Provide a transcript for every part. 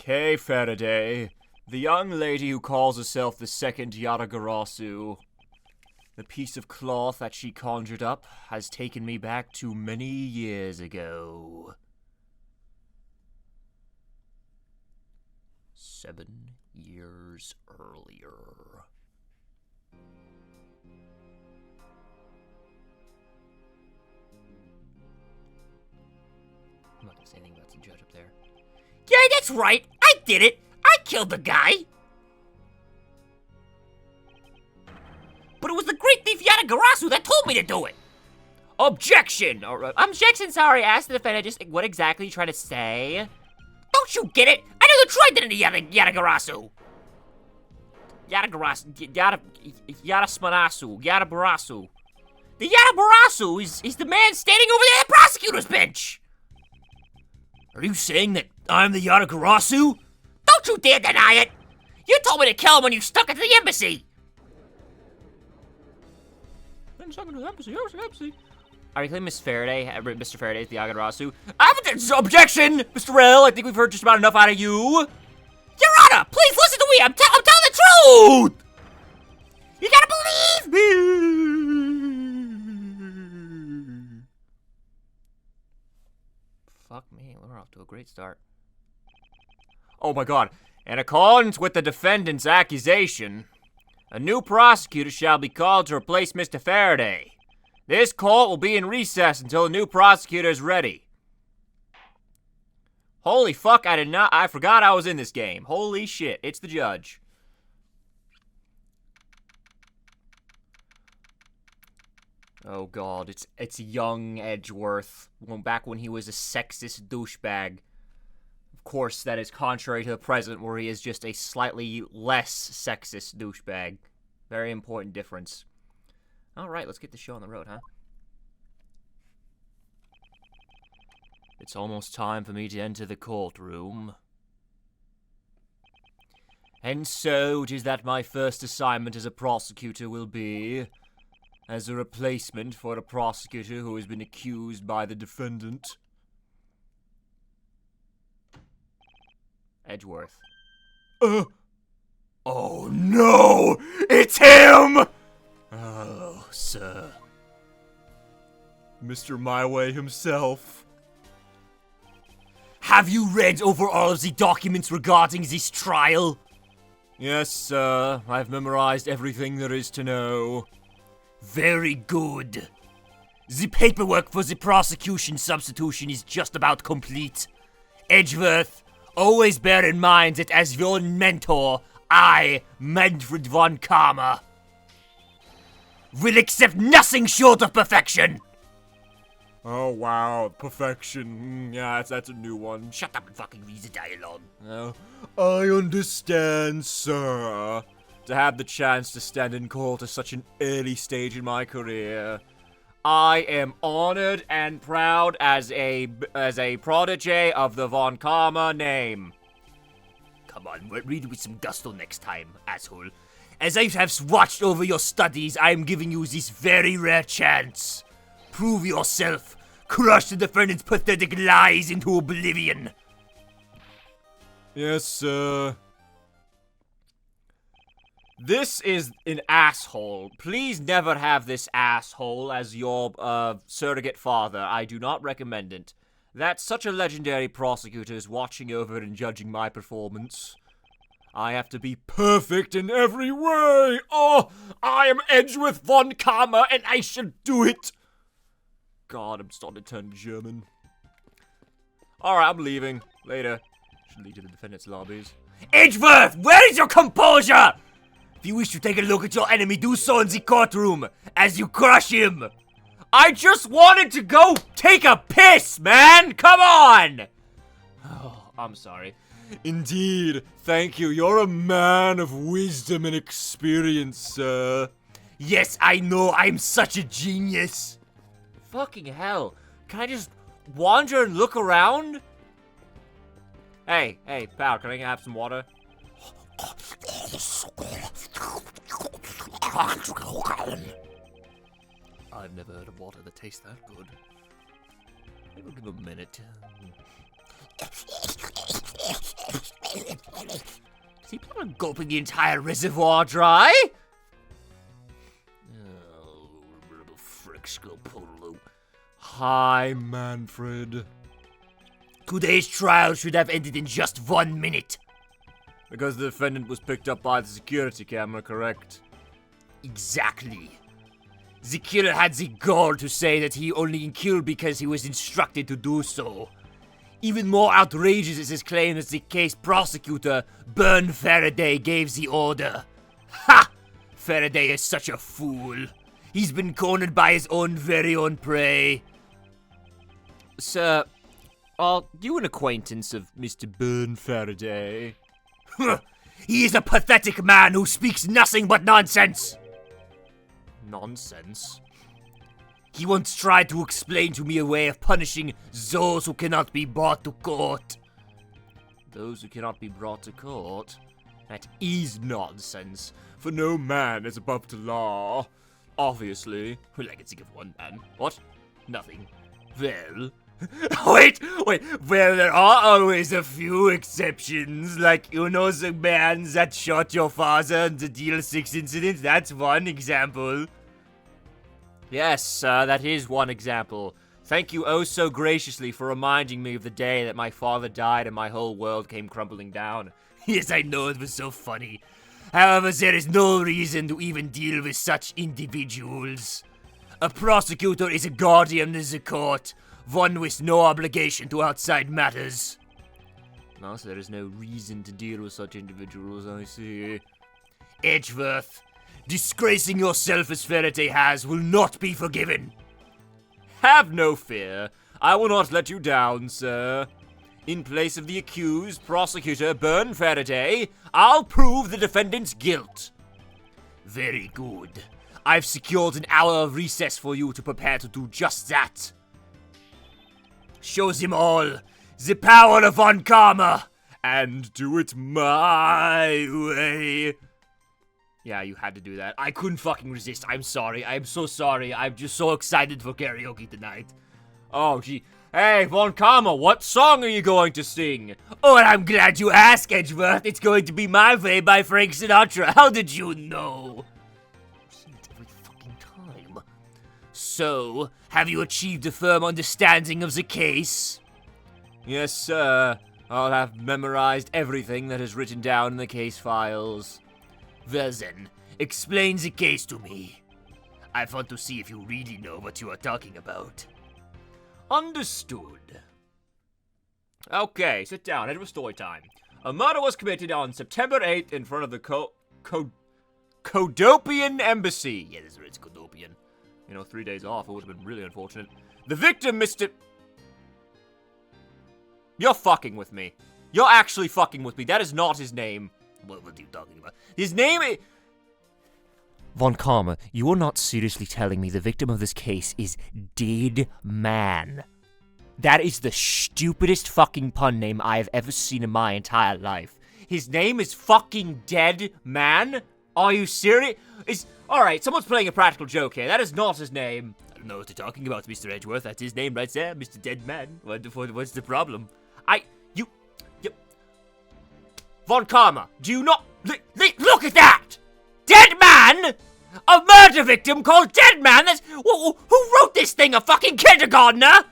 Okay, Faraday. The young lady who calls herself the second Yatagarasu. The piece of cloth that she conjured up has taken me back to many years ago. 7 years earlier. I'm not gonna say anything about the judge up there. Yeah, that's right. I did it. I killed the guy. But it was the great thief Yatagarasu that told me to do it. Objection! Objection, sorry. Ask the defendant just what exactly you trying to say. Don't you get it? I never tried that in the Yatagarasu. Yatasmanasu. The Yatabarasu is the man standing over there at the prosecutor's bench. Are you saying that I'm the Yatagarasu? Don't you dare deny it. You told me to kill him when you stuck it to the embassy. Are you claiming Miss Faraday, Mr. Faraday is the Yatagarasu? Objection, Mr. Rell. I think we've heard just about enough out of you. Your Honor, please listen to me. I'm telling the truth. You gotta believe me. Fuck me, we're off to a great start. Oh my god. In accordance with the defendant's accusation, a new prosecutor shall be called to replace Mr. Faraday. This court will be in recess until a new prosecutor is ready. Holy fuck, I forgot I was in this game. Holy shit, it's the judge. Oh god, it's young Edgeworth, back when he was a sexist douchebag. Of course, that is contrary to the present, where he is just a slightly less sexist douchebag. Very important difference. Alright, let's get the show on the road, huh? It's almost time for me to enter the courtroom. And so it is that my first assignment as a prosecutor will be as a replacement for a prosecutor who has been accused by the defendant. Edgeworth. Oh no! It's him! Oh, sir. Mr. My Way himself. Have you read over all of the documents regarding this trial? Yes, sir. I've memorized everything there is to know. Very good. The paperwork for the prosecution substitution is just about complete. Edgeworth, always bear in mind that as your mentor, I, Manfred von Karma, will accept nothing short of perfection. Oh wow, perfection. Yeah, that's a new one. Shut up and fucking read the dialogue. Oh, I understand, sir. To have the chance to stand in court at such an early stage in my career, I am honored and proud as a protege of the von Karma name. Come on, read it with some gusto next time, asshole. As I have watched over your studies, I am giving you this very rare chance. Prove yourself. Crush the defendant's pathetic lies into oblivion. Yes, sir. This is an asshole. Please never have this asshole as your surrogate father. I do not recommend it. That such a legendary prosecutor is watching over and judging my performance. I have to be perfect in every way. Oh, I am Edgeworth von Karma, and I should do it. God, I'm starting to turn German. Alright, I'm leaving. Later. Should lead to the defendant's lobbies. Edgeworth, where is your composure? If you wish to take a look at your enemy, do so in the courtroom, as you crush him. I just wanted to go take a piss, man! Come on! Oh, I'm sorry. Indeed, thank you. You're a man of wisdom and experience, sir. Yes, I know. I'm such a genius. Fucking hell. Can I just wander and look around? Hey, pal, can I have some water? I've never heard of water that tastes that good. Maybe we'll give it a minute. Does he plan on gulping the entire reservoir dry? Oh, little frick-scopolo. Hi, Manfred. Today's trial should have ended in just 1 minute. Because the defendant was picked up by the security camera, correct? Exactly. The killer had the gall to say that he only killed because he was instructed to do so. Even more outrageous is his claim that the case prosecutor, Burn Faraday, gave the order. Ha! Faraday is such a fool. He's been cornered by his own very own prey. Sir, are you an acquaintance of Mr. Burn Faraday? He is a pathetic man who speaks nothing but nonsense. Nonsense? He once tried to explain to me a way of punishing those who cannot be brought to court. Those who cannot be brought to court? That is nonsense, for no man is above the law. Obviously. Well, I can think of one man. What? Nothing. Well... Wait! Well, there are always a few exceptions, like, you know, the man that shot your father in the Deal 6 incident? That's one example. Yes, that is one example. Thank you oh so graciously for reminding me of the day that my father died and my whole world came crumbling down. Yes, I know, it was so funny. However, there is no reason to even deal with such individuals. A prosecutor is a guardian of the court, one with no obligation to outside matters. No, so there is no reason to deal with such individuals, I see. Edgeworth, disgracing yourself as Faraday has will not be forgiven. Have no fear. I will not let you down, sir. In place of the accused, prosecutor Burn Faraday, I'll prove the defendant's guilt. Very good. I've secured an hour of recess for you to prepare to do just that. Show them all the power of Von Karma, and do it my way. Yeah, you had to do that. I couldn't fucking resist. I'm sorry. I'm so sorry. I'm just so excited for karaoke tonight. Oh, gee. Hey, Von Karma, what song are you going to sing? Oh, and I'm glad you asked, Edgeworth. It's going to be My Way by Frank Sinatra. How did you know? I see it every fucking time. So, have you achieved a firm understanding of the case? Yes, sir. I'll have memorized everything that is written down in the case files. Well then, explain the case to me. I want to see if you really know what you are talking about. Understood. Okay, sit down. Head for story time. A murder was committed on September 8th in front of the Codopian Embassy. Yeah, this is Codopian. You know, 3 days off, it would have been really unfortunate. The victim, Mr. You're fucking with me. You're actually fucking with me. That is not his name. What are you talking about? His name is... Von Karma, you are not seriously telling me the victim of this case is Dead Man. That is the stupidest fucking pun name I have ever seen in my entire life. His name is fucking Dead Man? Are you serious? Alright, someone's playing a practical joke here. That is not his name. I don't know what you're talking about, Mr. Edgeworth. That's his name right there, Mr. Dead Man. What's the problem? Von Karma, do you not... Look at that! Dead Man? A murder victim called Dead Man? Who wrote this thing, a fucking kindergartner?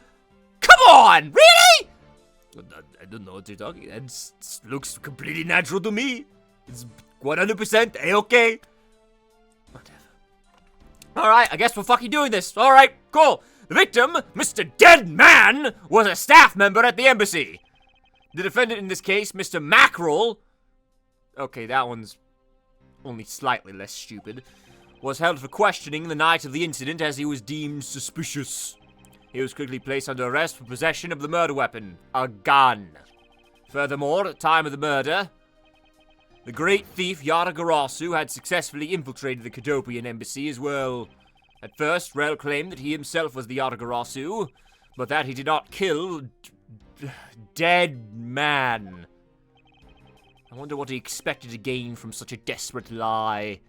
Come on, really? I don't know what you're talking about. It looks completely natural to me. It's 100% A-okay. Whatever. Alright, I guess we're fucking doing this. Alright, cool. The victim, Mr. Dead Man, was a staff member at the embassy. The defendant in this case, Mr. Mackerel... Okay, that one's only slightly less stupid. Was held for questioning the night of the incident as he was deemed suspicious. He was quickly placed under arrest for possession of the murder weapon, a gun. Furthermore, at the time of the murder, the great thief Yara Garasu had successfully infiltrated the Cadopian embassy as well. At first, Rel claimed that he himself was the Yara Garasu, but that he did not kill Dead Man. I wonder what he expected to gain from such a desperate lie.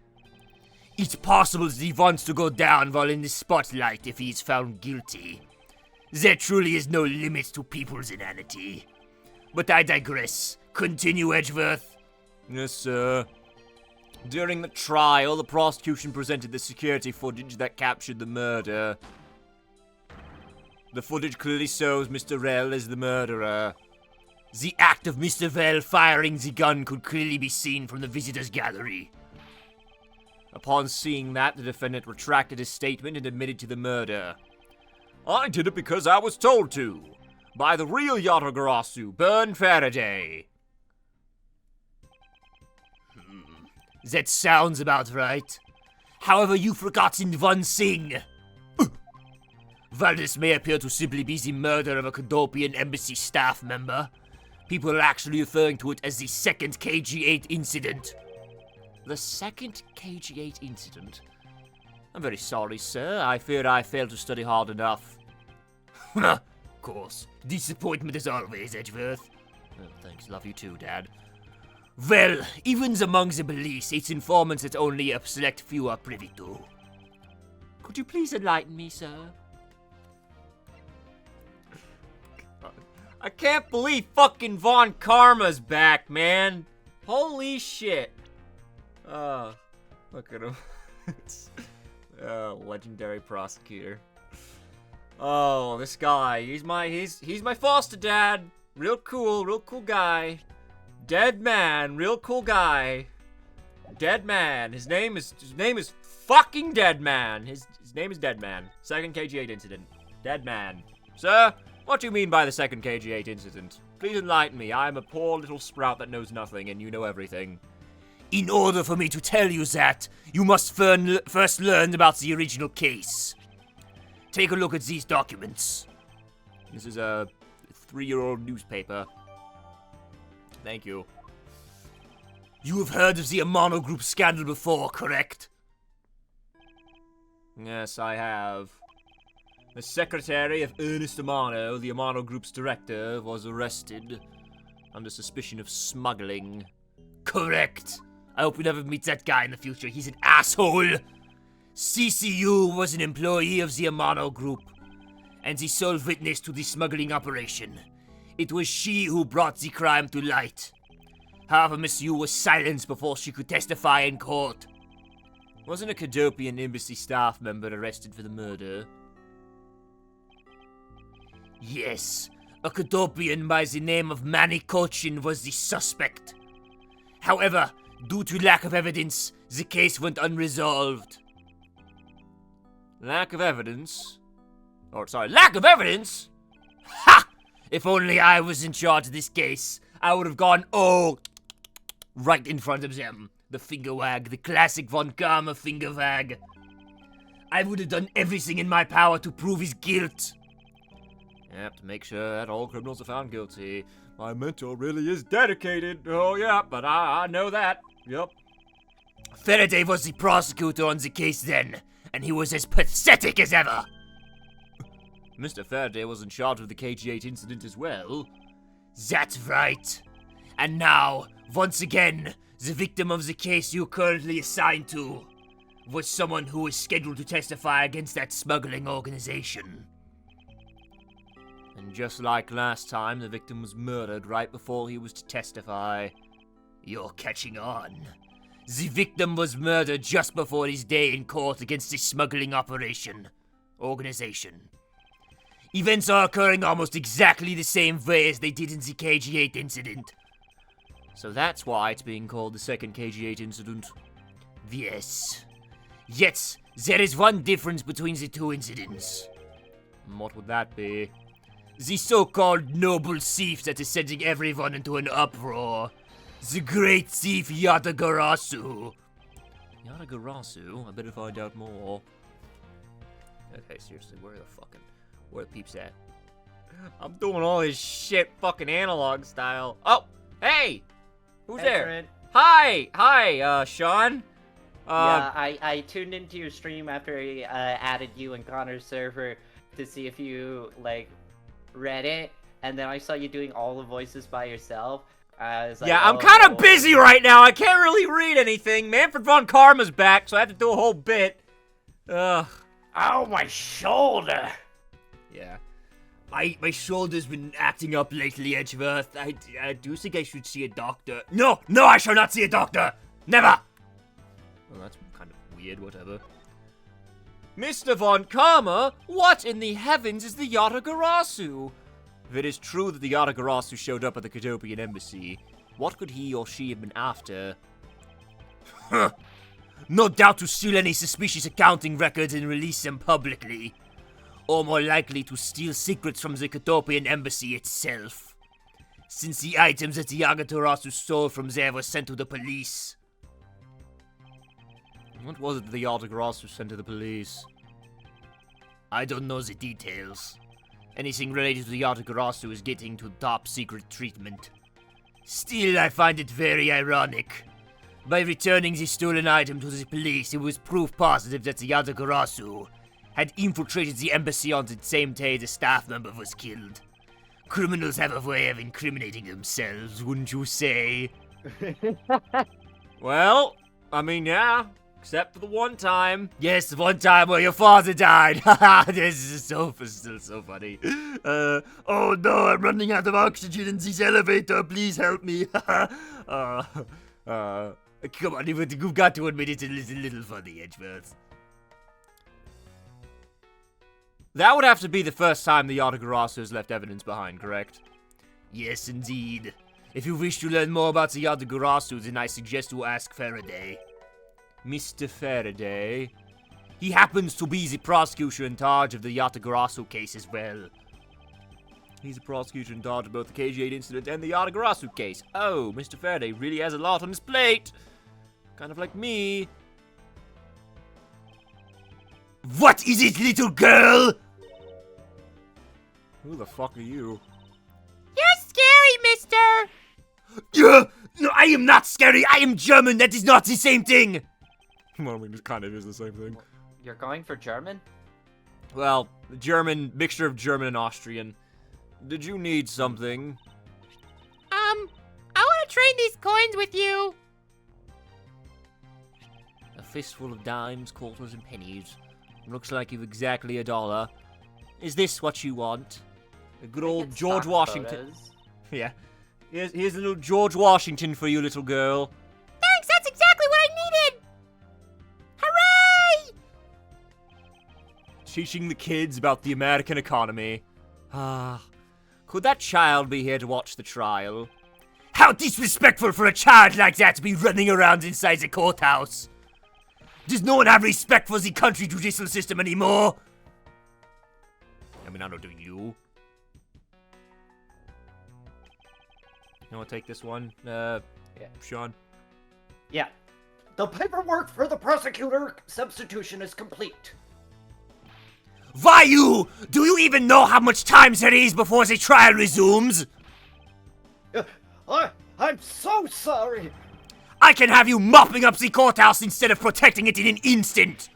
It's possible that he wants to go down while in the spotlight if he is found guilty. There truly is no limit to people's inanity. But I digress. Continue, Edgeworth. Yes, sir. During the trial, the prosecution presented the security footage that captured the murder. The footage clearly shows Mr. Rell as the murderer. The act of Mr. Vell firing the gun could clearly be seen from the visitors' gallery. Upon seeing that, the defendant retracted his statement and admitted to the murder. I did it because I was told to. By the real Yatagarasu, Burn Faraday. That sounds about right. However, you've forgotten one thing. While this may appear to simply be the murder of a Cadopian embassy staff member, people are actually referring to it as the second KG-8 incident. The second KG-8 incident? I'm very sorry, sir. I fear I failed to study hard enough. Of course. Disappointment as always, Edgeworth. Oh, thanks. Love you too, Dad. Well, even among the police, it's informants that only a select few are privy to. Could you please enlighten me, sir? I can't believe fucking Von Karma's back, man. Holy shit. Look at him. Legendary prosecutor. Oh, this guy. He's my foster dad. Real cool guy. Dead man, real cool guy. Dead man. His name is fucking Dead Man. His name is Dead Man. Second KG-8 incident. Dead man. Sir, what do you mean by the second KG-8 incident? Please enlighten me. I am a poor little sprout that knows nothing, and you know everything. In order for me to tell you that, you must first learn about the original case. Take a look at these documents. This is a 3-year-old newspaper. Thank you. You have heard of the Amano Group scandal before, correct? Yes, I have. The secretary of Ernest Amano, the Amano Group's director, was arrested under suspicion of smuggling. Correct. I hope we never meet that guy in the future. He's an asshole. CCU was an employee of the Amano Group and the sole witness to the smuggling operation. It was she who brought the crime to light. However, Miss Yu was silenced before she could testify in court. Wasn't a Cadopian embassy staff member arrested for the murder? Yes, a Cadopian by the name of Manny Cochin was the suspect. However, due to lack of evidence, the case went unresolved. Lack of evidence? Lack of evidence? Ha! If only I was in charge of this case, I would have gone, right in front of them. The finger wag, the classic Von Karma finger wag. I would have done everything in my power to prove his guilt. Yep, to make sure that all criminals are found guilty. My mentor really is dedicated. Oh, yeah, but I know that. Yep. Faraday was the prosecutor on the case then, and he was as pathetic as ever. Mr. Faraday was in charge of the KG-8 incident as well. That's right. And now, once again, the victim of the case you're currently assigned to was someone who was scheduled to testify against that smuggling organization. And just like last time, the victim was murdered right before he was to testify. You're catching on. The victim was murdered just before his day in court against the smuggling organization. Events are occurring almost exactly the same way as they did in the KG-8 incident. So that's why it's being called the second KG-8 incident. Yes. Yet, there is one difference between the two incidents. What would that be? The so-called noble thief that is sending everyone into an uproar. The great thief Yatagarasu. Yatagarasu? I better find out more. Okay, seriously, where the peeps at? I'm doing all this shit fucking analog style. Oh, hey! Who's there? Trent. Hi, Sean. Yeah, I tuned into your stream after I added you and Connor's server to see if you, read it, and then I saw you doing all the voices by yourself. I was like, yeah, I'm kind of busy right now. I can't really read anything. Manfred Von Karma's back, so I have to do a whole bit. Ugh. Ow, my shoulder! Yeah. My shoulder's been acting up lately, Edgeworth. I do think I should see a doctor. No, I shall not see a doctor! Never! Well, that's kind of weird, whatever. Mr. Von Karma, what in the heavens is the Yatagarasu? If it is true that the Yatagarasu showed up at the Cadopian embassy, what could he or she have been after? Huh. No doubt to steal any suspicious accounting records and release them publicly. Or more likely to steal secrets from the Cadopian embassy itself. Since the items that the Yatagarasu stole from there were sent to the police. What was it that the Yatagarasu sent to the police? I don't know the details. Anything related to the Yatagarasu is getting to top secret treatment. Still, I find it very ironic. By returning the stolen item to the police, it was proof positive that the Yatagarasu had infiltrated the embassy on the same day the staff member was killed. Criminals have a way of incriminating themselves, wouldn't you say? Well, I mean, yeah. Except for the one time. Yes, the one time where your father died. Haha, this is still so funny. Oh no, I'm running out of oxygen in this elevator. Please help me. Come on, you've got to admit it's a little funny, Edgeworth. That would have to be the first time the Yatagarasu has left evidence behind, correct? Yes, indeed. If you wish to learn more about the Yatagarasu, then I suggest you ask Faraday. Mr. Faraday? He happens to be the prosecutor in charge of the Yatagarasu case as well. He's the prosecutor in charge of both the KG8 incident and the Yatagarasu case. Oh, Mr. Faraday really has a lot on his plate. Kind of like me. What is it, little girl? Who the fuck are you? You're scary, mister! No, I am not scary. I am German. That is not the same thing. Well, I mean, it kind of is the same thing. You're going for German? Well, German, mixture of German and Austrian. Did you need something? I want to trade these coins with you. A fistful of dimes, quarters, and pennies. Looks like you've exactly $1. Is this what you want? A good old George Washington. Photos. Yeah. Here's a little George Washington for you, little girl. Thanks, that's exactly what I needed. Hooray! Teaching the kids about the American economy. Ah. Could that child be here to watch the trial? How disrespectful for a child like that to be running around inside the courthouse. Does no one have respect for the country judicial system anymore? I mean, I don't do you. You want to take this one, Yeah. Sean? Yeah. The paperwork for the prosecutor substitution is complete. Vayu! Do you even know how much time there is before the trial resumes? I'm so sorry. I can have you mopping up the courthouse instead of protecting it in an instant.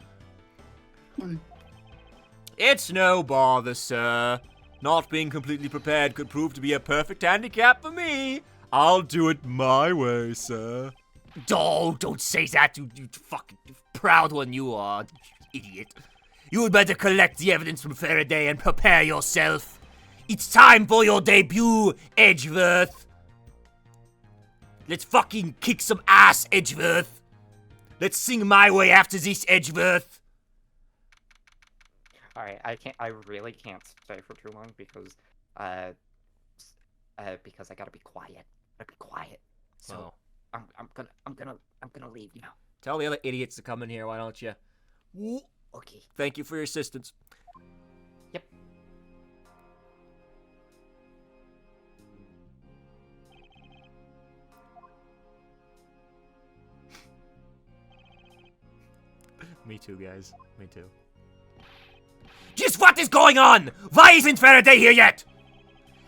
It's no bother, sir. Not being completely prepared could prove to be a perfect handicap for me. I'll do it my way, sir. Oh, don't say that, you fucking proud one you are, idiot. You had better collect the evidence from Faraday and prepare yourself. It's time for your debut, Edgeworth. Let's fucking kick some ass, Edgeworth. Let's sing My Way after this, Edgeworth. Alright, I really can't stay for too long because I gotta be quiet. So Oh. I'm gonna leave now. Tell the other idiots to come in here, why don't you? Okay. Thank you for your assistance. Yep. Me too, guys. Me too. Just what is going on? Why isn't Faraday here yet?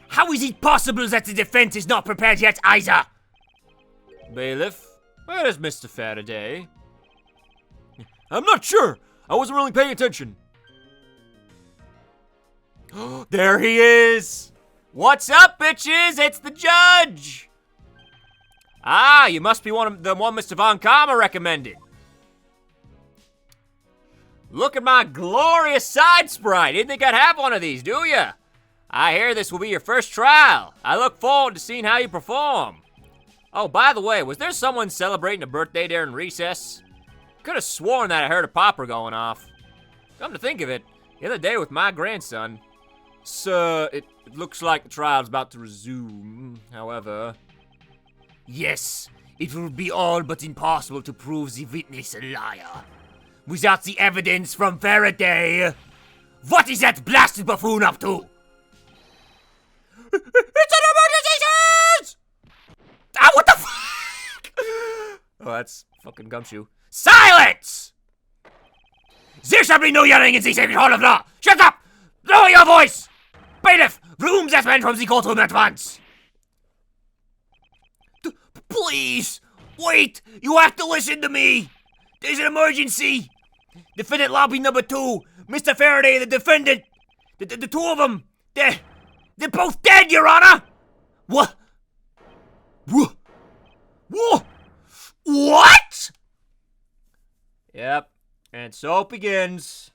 How is it possible that the defense is not prepared yet either? Bailiff, where is Mr. Faraday? I'm not sure. I wasn't really paying attention. There he is. What's up, bitches? It's the judge. Ah, you must be the one Mr. Von Karma recommended. Look at my glorious side sprite. Didn't think I'd have one of these, do ya? I hear this will be your first trial. I look forward to seeing how you perform. Oh, by the way, was there someone celebrating a birthday during recess? Could have sworn that I heard a popper going off. Come to think of it, the other day with my grandson. Sir, it looks like the trial's about to resume, however. Yes, it will be all but impossible to prove the witness a liar. Without the evidence from Faraday, what is that blasted buffoon up to? It's an emergency! Ah, what the fuck? Oh, that's fucking gumshoe. Silence! There shall be no yelling in the sacred hall of law! Shut up! Lower your voice! Bailiff, remove that man from the courtroom at once! Please! Wait! You have to listen to me! There's an emergency! Defendant lobby number 2, Mr. Faraday, the defendant! The two of them, they're both dead, Your Honor! What? What? Yep, and so it begins.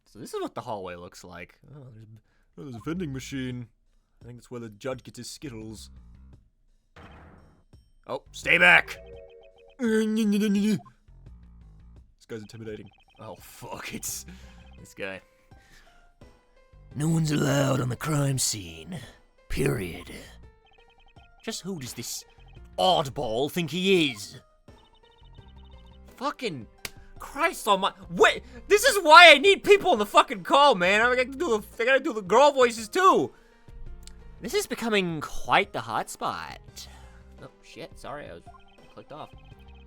So this is what the hallway looks like. Oh, there's a vending machine. I think it's where the judge gets his Skittles. Oh, stay back! This guy's intimidating. Oh, fuck, it's this guy. No one's allowed on the crime scene. Period. Just who does this oddball think he is? Fucking Christ almighty. Wait, this is why I need people on the fucking call, man. I gotta do the girl voices too. This is becoming quite the hotspot. Oh, shit, sorry, I was clicked off.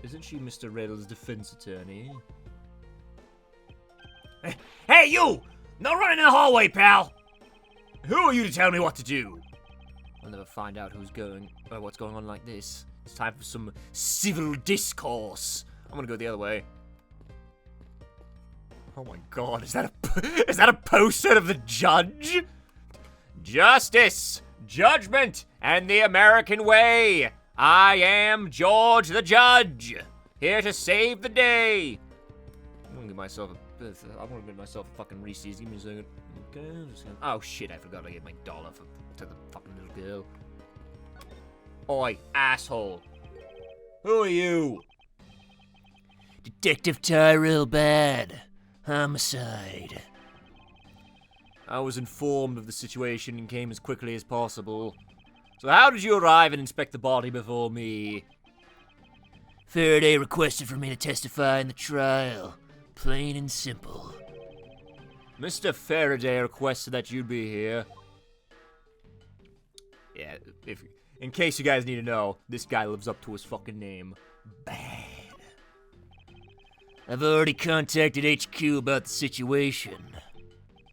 Isn't she Mr. Riddle's defense attorney? Hey, you! No running in the hallway, pal! Who are you to tell me what to do? I'll never find out what's going on like this. It's time for some civil discourse. I'm gonna go the other way. Oh my god, is that a poster of the judge? Justice, judgment, and the American way. I am George the Judge, here to save the day. I'm gonna give myself a fucking Reese's. Give me a second. Okay. Oh shit, I forgot to get my dollar to the fucking little girl. Oi, asshole. Who are you? Detective Tyrell Bad. Homicide. I was informed of the situation and came as quickly as possible. So how did you arrive and inspect the body before me? Faraday requested for me to testify in the trial. Plain and simple. Mr. Faraday requested that you be here. Yeah, in case you guys need to know, this guy lives up to his fucking name. Bad. I've already contacted HQ about the situation.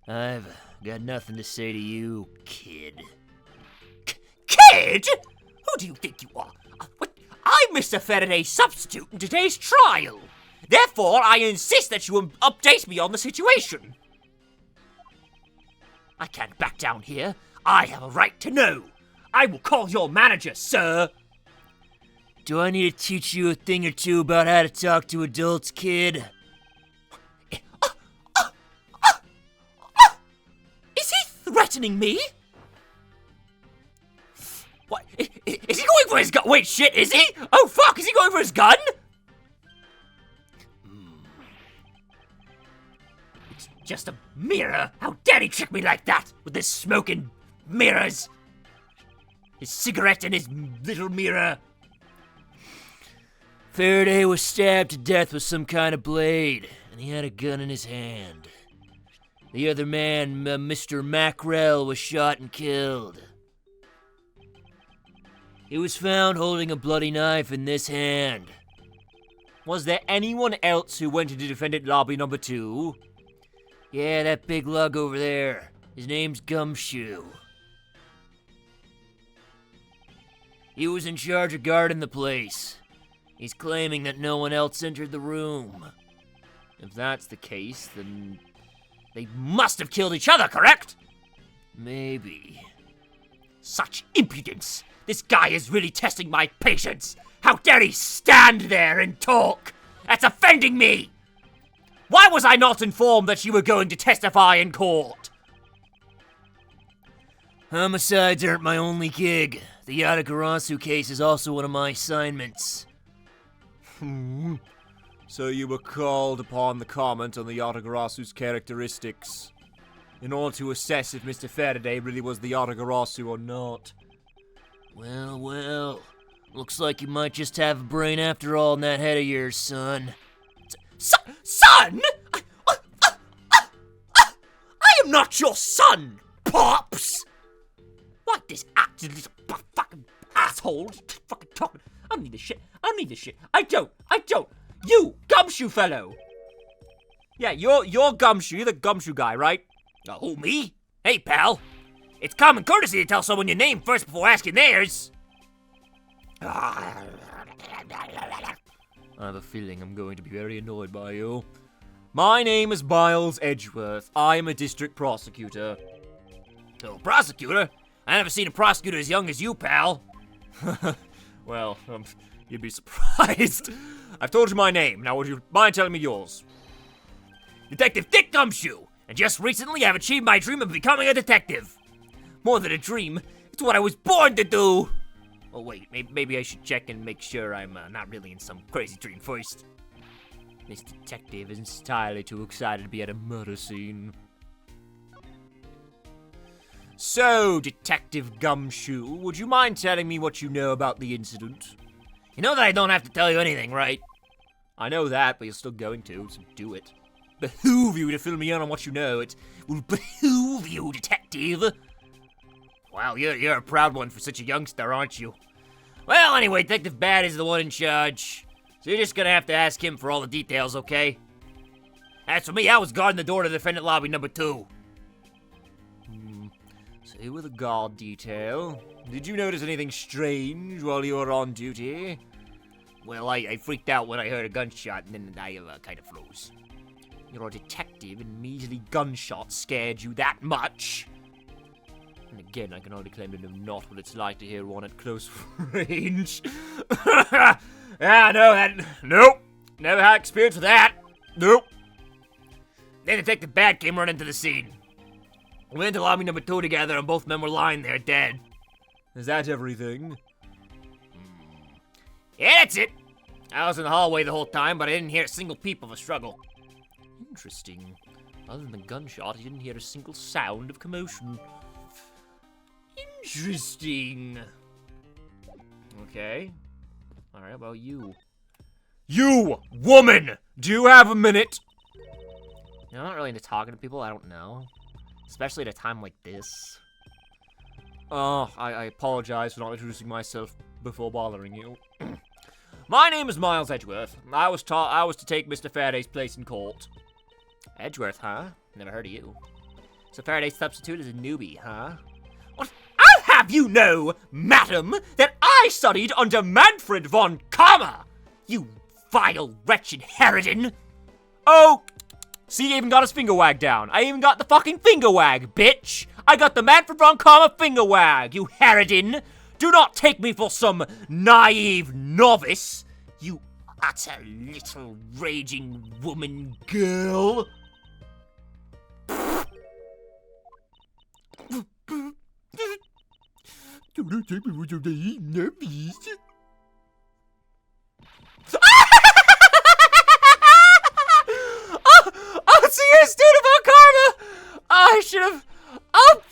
I've got nothing to say to you, kid. Kid? Who do you think you are? I'm Mr. Faraday's substitute in today's trial. Therefore, I insist that you update me on the situation. I can't back down here. I have a right to know. I will call your manager, sir. Do I need to teach you a thing or two about how to talk to adults, kid? Is he threatening me? What? Is he going for his gun? Wait, shit, is he? Oh, fuck, is he going for his gun? It's just a mirror. How dare he trick me like that with his smoking mirrors? His cigarette and his little mirror. Faraday was stabbed to death with some kind of blade, and he had a gun in his hand. The other man, Mr. Mackrell, was shot and killed. He was found holding a bloody knife in this hand. Was there anyone else who went into defendant lobby number 2? Yeah, that big lug over there. His name's Gumshoe. He was in charge of guarding the place. He's claiming that no one else entered the room. If that's the case, then they must have killed each other, correct? Maybe. Such impudence! This guy is really testing my patience! How dare he stand there and talk? That's offending me! Why was I not informed that you were going to testify in court? Homicides aren't my only gig. The Yatagarasu case is also one of my assignments. So you were called upon to comment on the Yatagarasu's characteristics in order to assess if Mr. Faraday really was the Yatagarasu or not. Well, well. Looks like you might just have a brain after all in that head of yours, son. Son? I am not your son, Pops! What this little fucking asshole fucking talking? I don't need this shit. I don't. You, gumshoe fellow! Yeah, you're gumshoe. You're the gumshoe guy, right? Who, me? Hey, pal. It's common courtesy to tell someone your name first before asking theirs. I have a feeling I'm going to be very annoyed by you. My name is Miles Edgeworth. I am a district prosecutor. Oh, prosecutor? I never seen a prosecutor as young as you, pal. Well, you'd be surprised. I've told you my name. Now, would you mind telling me yours? Detective Dick Gumshoe. And just recently, I've achieved my dream of becoming a detective. More than a dream, it's what I was born to do. Oh, wait, maybe I should check and make sure I'm not really in some crazy dream first. This detective isn't entirely too excited to be at a murder scene. So, Detective Gumshoe, would you mind telling me what you know about the incident? You know that I don't have to tell you anything, right? I know that, but you're still going to, so do it. Behoove you to fill me in on what you know. It will behoove you, detective. Wow, you're a proud one for such a youngster, aren't you? Well, anyway, Detective Bad is the one in charge. So you're just gonna have to ask him for all the details, okay? As for me, I was guarding the door to defendant lobby number 2. So you were the guard detail. Did you notice anything strange while you were on duty? Well, I freaked out when I heard a gunshot, and then I kind of froze. You're a detective, and measly gunshots scared you that much? And again, I can only claim to know not what it's like to hear one at close range. Nope. Never had experience with that. Nope. Then Detective Bad came running to the scene. We went to lobby number 2 together, and both men were lying there dead. Is that everything? Yeah, that's it. I was in the hallway the whole time, but I didn't hear a single peep of a struggle. Interesting. Other than the gunshot, he didn't hear a single sound of commotion. Interesting. Okay. Alright, how about you? You, woman! Do you have a minute? You know, I'm not really into talking to people I don't know. Especially at a time like this. Oh, I apologize for not introducing myself before bothering you. My name is Miles Edgeworth. I was to take Mr. Faraday's place in court. Edgeworth, huh? Never heard of you. So Faraday's substitute is a newbie, huh? What? I'll have you know, madam, that I studied under Manfred von Kammer! You vile, wretched harridan! Oh! See, he even got his finger wag down. I even got the fucking finger wag, bitch! I got the Manfred von Kammer finger wag, you harridan! Do not take me for some naive novice, you utter little raging woman girl! Don't take me for some naive novice. Oh, so you're a student of karma! I should have... Oh,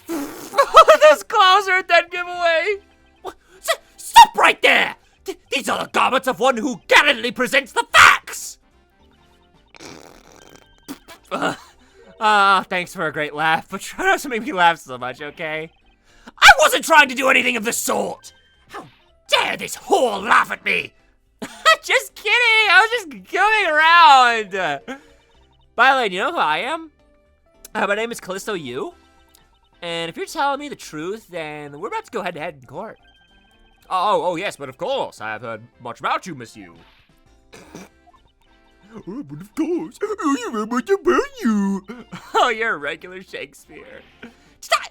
those claws are a dead giveaway! Stop right there! These are the garments of one who gallantly presents the facts! Thanks for a great laugh, but try not to make me laugh so much, okay? I wasn't trying to do anything of the sort! How dare this whore laugh at me! Just kidding! I was just going around! By the way, do you know who I am? My name is Callisto Yu. And if you're telling me the truth, then we're about to go head-to-head in court. Oh, yes, but of course. I have heard much about you, Miss Yu. Oh, but of course. Oh, you heard much about you. Oh, you're a regular Shakespeare. Stop!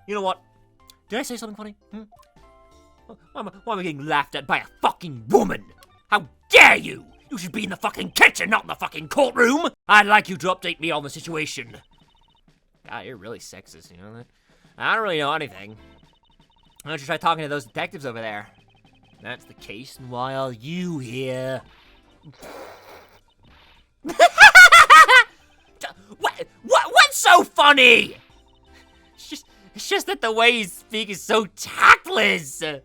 You know what? Did I say something funny? Why am I getting laughed at by a fucking woman? How dare you! You should be in the fucking kitchen, not in the fucking courtroom! I'd like you to update me on the situation. God, you're really sexist, you know that? I don't really know anything. Why don't you try talking to those detectives over there? If that's the case, and why are you here? What's so funny? It's just that the way you speak is so tactless. The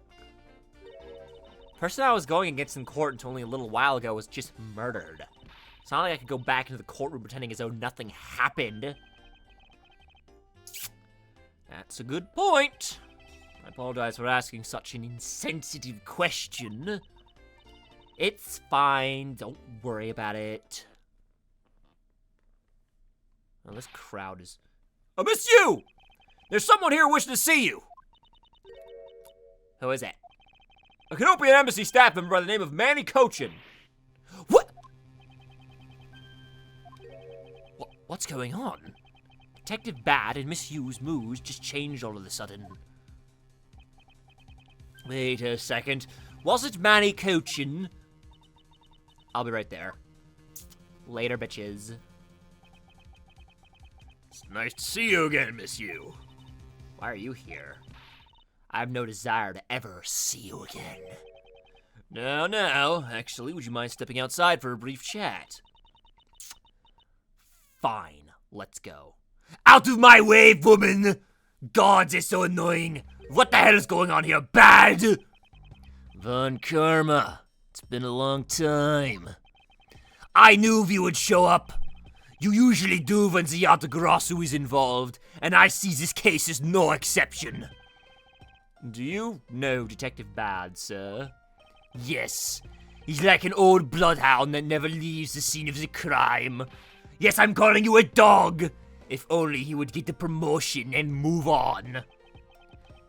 person I was going against in court until only a little while ago was just murdered. It's not like I could go back into the courtroom pretending as though nothing happened. That's a good point. I apologize for asking such an insensitive question. It's fine, don't worry about it. Well, this crowd is... Oh, miss you! There's someone here wishing to see you! Who is it? A Canopian embassy staff member by the name of Manny Cochin. What? What's going on? Detective Bad and Miss Hugh's moves just changed all of a sudden. Wait a second. Was it Manny Cochin? I'll be right there. Later, bitches. It's nice to see you again, Miss Hugh. Why are you here? I have no desire to ever see you again. No. Actually, would you mind stepping outside for a brief chat? Fine. Let's go. Out of my way, woman! Gods, it's so annoying. What the hell is going on here? Bad! Von Karma. It's been a long time. I knew you would show up. You usually do when the Yatagrasu is involved, and I see this case as no exception. Do you know Detective Bad, sir? Yes. He's like an old bloodhound that never leaves the scene of the crime. Yes, I'm calling you a dog. If only he would get the promotion and move on.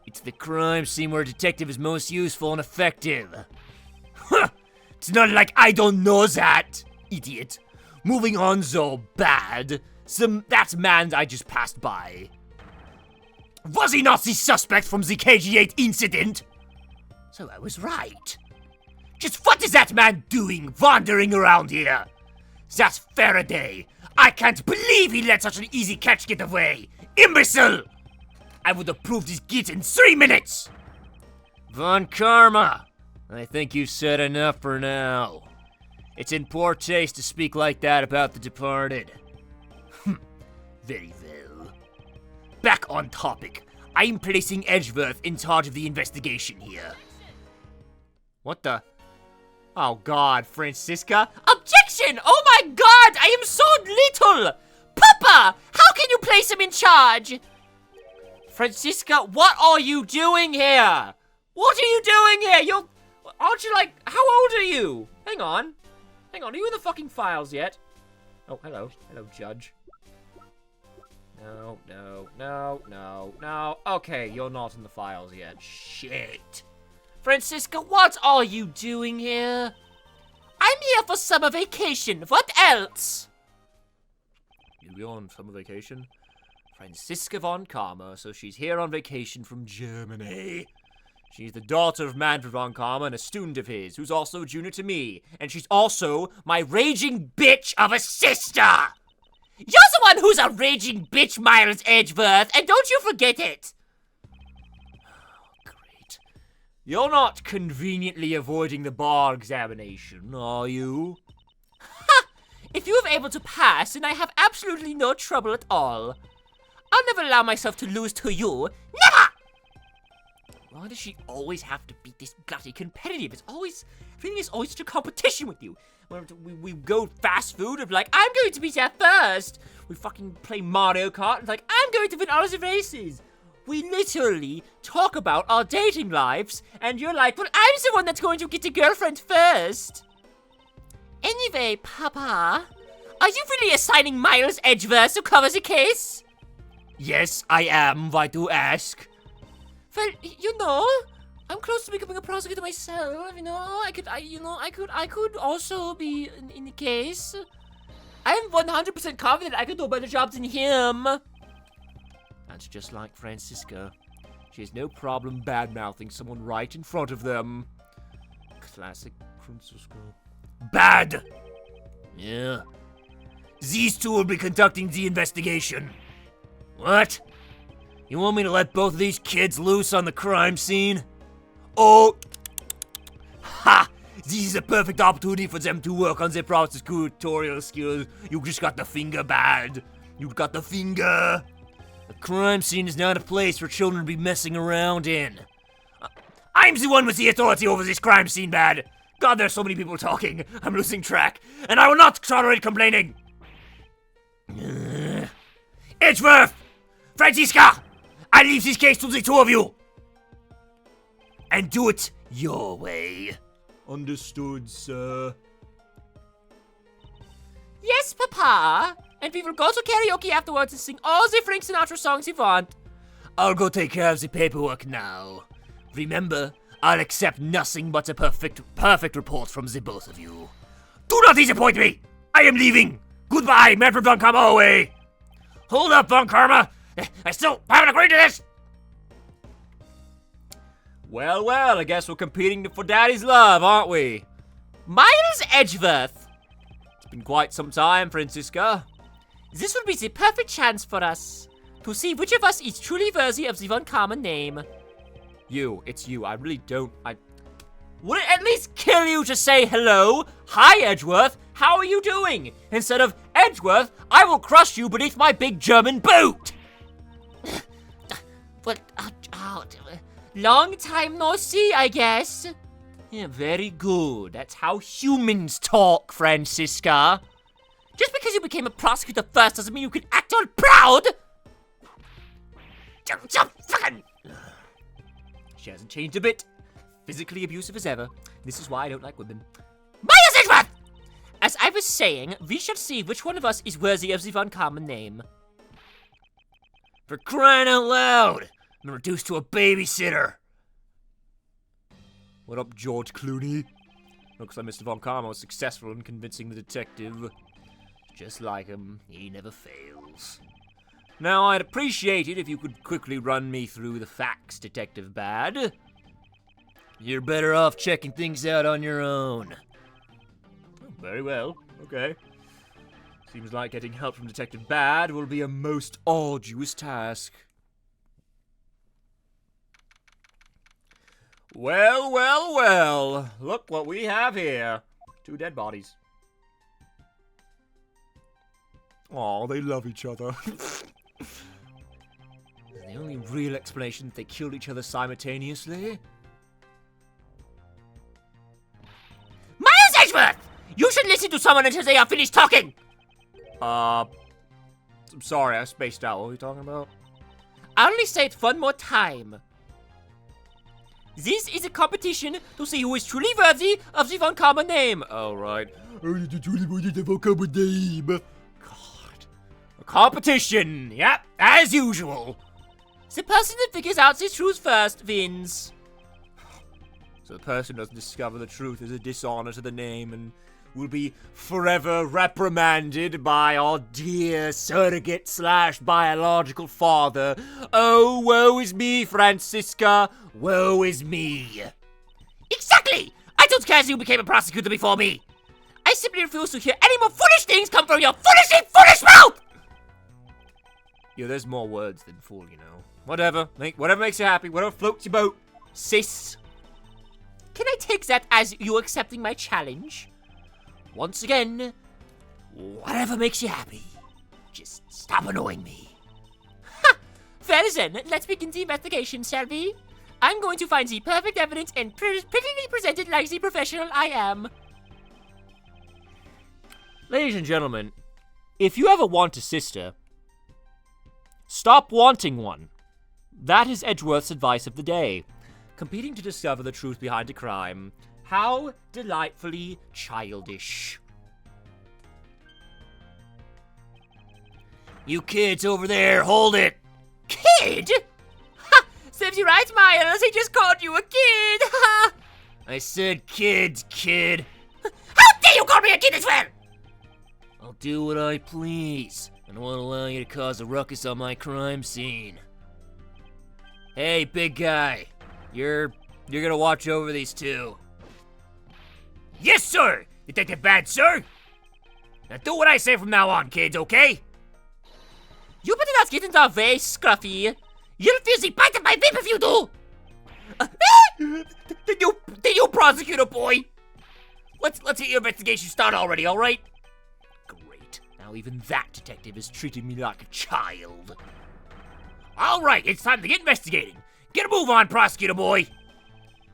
It's the crime scene where a detective is most useful and effective. Huh! It's not like I don't know that, idiot. Moving on, though, Bad. That man I just passed by. Was he not the suspect from the KG8 incident? So I was right. Just what is that man doing wandering around here? That's Faraday. I can't believe he let such an easy catch get away. Imbecile! I would have proved his guilt in 3 minutes. Von Karma, I think you've said enough for now. It's in poor taste to speak like that about the departed. Very well. Back on topic. I'm placing Edgeworth in charge of the investigation here. What the? Oh God, Francisca? Objection! Oh my god, I am so little! Papa, how can you place him in charge? Francisca, what are you doing here? What are you doing here? Aren't you like, how old are you? Hang on, are you in the fucking files yet? Oh, hello, Judge. No. Okay, you're not in the files yet. Shit. Francisca, what are you doing here? I'm here for summer vacation. What else? You on summer vacation? Francisca von Karma, so she's here on vacation from Germany. She's the daughter of Manfred von Karma and a student of his, who's also junior to me. And she's also my raging bitch of a sister! You're the one who's a raging bitch, Miles Edgeworth, and don't you forget it! Great. You're not conveniently avoiding the bar examination, are you? Ha! If you are able to pass, then I have absolutely no trouble at all. I'll never allow myself to lose to you. Never! Why does she always have to be this bloody competitive? Everything is always such a competition with you. We go fast food, and like, I'm going to be there first. We fucking play Mario Kart, and like, I'm going to win all of the races. We literally talk about our dating lives, and you're like, well, I'm the one that's going to get a girlfriend first. Anyway, Papa, are you really assigning Miles Edgeworth to cover the case? Yes, I am. Why do you ask? Well, you know, I'm close to becoming a prosecutor myself. You know, I could also be in the case. I'm 100% confident I could do a better job than him. That's just like Francisca. She has no problem bad-mouthing someone right in front of them. Classic Francisco. Bad! Yeah. These two will be conducting the investigation. What? You want me to let both of these kids loose on the crime scene? Oh! Ha! This is a perfect opportunity for them to work on their prosecutorial skills. You just got the finger bad. You got the finger. The crime scene is not a place for children to be messing around in. I'm the one with the authority over this crime scene, bad. God, there's so many people talking. I'm losing track. And I will not tolerate complaining. Edgeworth! Francisca! I leave this case to the two of you. And do it your way. Understood, sir. Yes, Papa. And we will go to karaoke afterwards and sing all the Frank Sinatra songs you want. I'll go take care of the paperwork now. Remember, I'll accept nothing but a perfect report from the both of you. Do not disappoint me! I am leaving! Goodbye, Manfred von Karma away! Hold up, von Karma! I still haven't agreed to this! Well, I guess we're competing for Daddy's love, aren't we? Miles Edgeworth. It's been quite some time, Francisca. This will be the perfect chance for us to see which of us is truly worthy of the von Karma name. It's you. I really don't, Would it at least kill you to say hello? Hi, Edgeworth. How are you doing? Instead of, Edgeworth, I will crush you beneath my big German boot. Well, long time no see, I guess. Yeah, very good. That's how humans talk, Francisca. Just because you became a prosecutor first doesn't mean you can act all proud. She hasn't changed a bit. Physically abusive as ever. This is why I don't like women. Miles Edgeworth! As I was saying, we shall see which one of us is worthy of the von Karma name. For crying out loud! I'm reduced to a babysitter. What up, George Clooney? Looks like Mr. Von Karma was successful in convincing the detective. Just like him, he never fails. Now, I'd appreciate it if you could quickly run me through the facts, Detective Bad. You're better off checking things out on your own. Very well, okay. Seems like getting help from Detective Bad will be a most arduous task. Well. Look what we have here. 2 dead bodies. Aw, they love each other. The only real explanation that they killed each other simultaneously? Miles Edgeworth! You should listen to someone until they are finished talking! I'm sorry, I spaced out. What are we talking about? I'll only say it one more time. This is a competition to see who is truly worthy of the von Karma name. Oh, right. Truly worthy of the von Karma name. God. A competition! Yep, as usual. The person that figures out the truth first wins. So the person who doesn't discover the truth is a dishonor to the name and will be forever reprimanded by our dear surrogate/biological father. Oh, woe is me, Francisca. Woe is me. Exactly! I don't care if you became a prosecutor before me. I simply refuse to hear any more foolish things come from your foolish mouth! Yeah, there's more words than fool, you know. Whatever makes you happy, whatever floats your boat, sis. Can I take that as you accepting my challenge? Once again, whatever makes you happy. Just stop annoying me. Ha! Well then, let's begin the investigation, shall we? I'm going to find the perfect evidence and prettily present it like the professional I am. Ladies and gentlemen, if you ever want a sister, stop wanting one. That is Edgeworth's advice of the day. Competing to discover the truth behind a crime. How delightfully childish. You kids over there, hold it! Kid? Ha! Serves you right, Miles. He just called you a kid. Ha! I said kids, kid. How dare you call me a kid as well? I'll do what I please. I won't allow you to cause a ruckus on my crime scene. Hey, big guy. You're gonna watch over these two. Yes, sir! Detective Bad, sir! Now do what I say from now on, kids, okay? You better not get in the way, Scruffy. You'll feel the bite of my whip if you do. The new prosecutor, boy! Let's get your investigation started already, alright? Great. Now even that detective is treating me like a child. Alright, it's time to get investigating. Get a move on, prosecutor boy!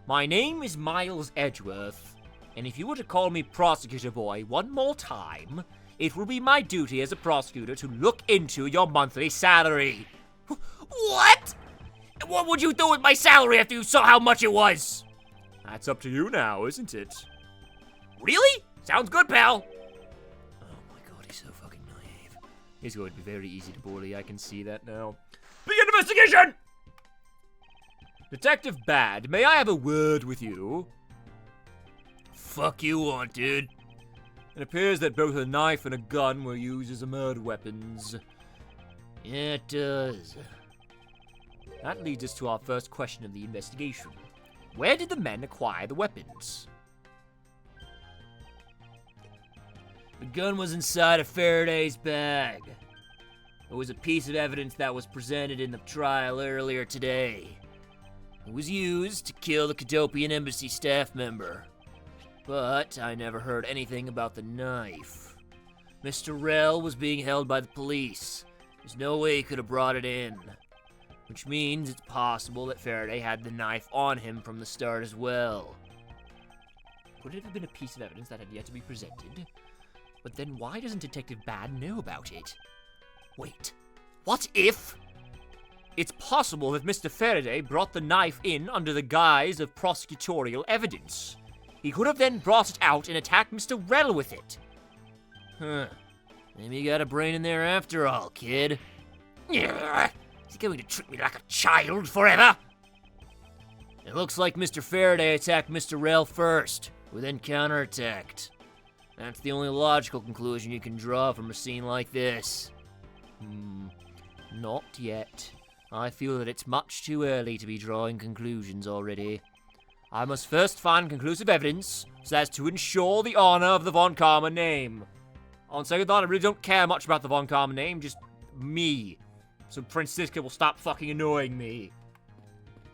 My name is Miles Edgeworth, and if you were to call me prosecutor boy one more time, it will be my duty as a prosecutor to look into your monthly salary. What? What would you do with my salary after you saw how much it was? That's up to you now, isn't it? Really? Sounds good, pal. Oh my god, he's so fucking naive. He's going to be very easy to bully, I can see that now. Begin investigation! Detective Bad, may I have a word with you? Fuck you want, dude. It appears that both a knife and a gun were used as murder weapons. Yeah, it does. That leads us to our first question of the investigation. Where did the men acquire the weapons? The gun was inside of Faraday's bag. It was a piece of evidence that was presented in the trial earlier today. It was used to kill the Cadopian embassy staff member. But I never heard anything about the knife. Mr. Rell was being held by the police. There's no way he could have brought it in. Which means it's possible that Faraday had the knife on him from the start as well. Could it have been a piece of evidence that had yet to be presented? But then why doesn't Detective Bad know about it? Wait, what if? It's possible that Mr. Faraday brought the knife in under the guise of prosecutorial evidence. He could have then brought it out and attacked Mr. Rell with it. Huh. Maybe you got a brain in there after all, kid. Is he going to treat me like a child forever? It looks like Mr. Faraday attacked Mr. Rell first, who then counterattacked. That's the only logical conclusion you can draw from a scene like this. Not yet. I feel that it's much too early to be drawing conclusions already. I must first find conclusive evidence so as to ensure the honor of the Von Karma name. On second thought, I really don't care much about the Von Karma name, just me. So Francisca will stop fucking annoying me.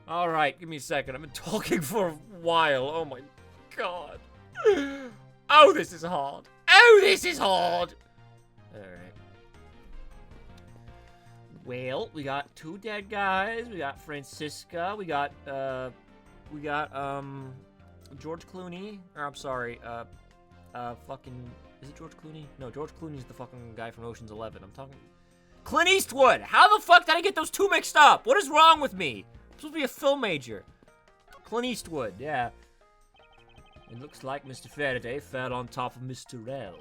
Alright, give me a second. I've been talking for a while. Oh my god. Oh, this is hard. Oh, this is hard. Alright. Well, we got two dead guys. We got Francisca. We got George Clooney. Or, I'm sorry, fucking... Is it George Clooney? No, George Clooney's the fucking guy from Ocean's 11. I'm talking... Clint Eastwood! How the fuck did I get those two mixed up? What is wrong with me? I'm supposed to be a film major. Clint Eastwood, yeah. It looks like Mr. Faraday fell on top of Mr. Rell.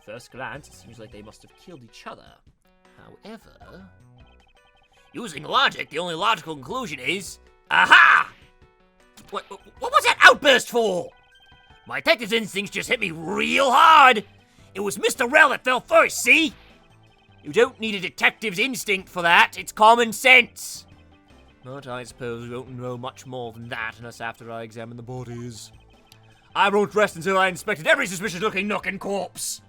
First glance, it seems like they must have killed each other. However... Using logic, the only logical conclusion is... Aha! What was that outburst for? My detective's instincts just hit me real hard. It was Mr. Rell that fell first, see? You don't need a detective's instinct for that, it's common sense. But I suppose we won't know much more than that unless after I examine the bodies. I won't rest until I inspected every suspicious-looking nook and corpse.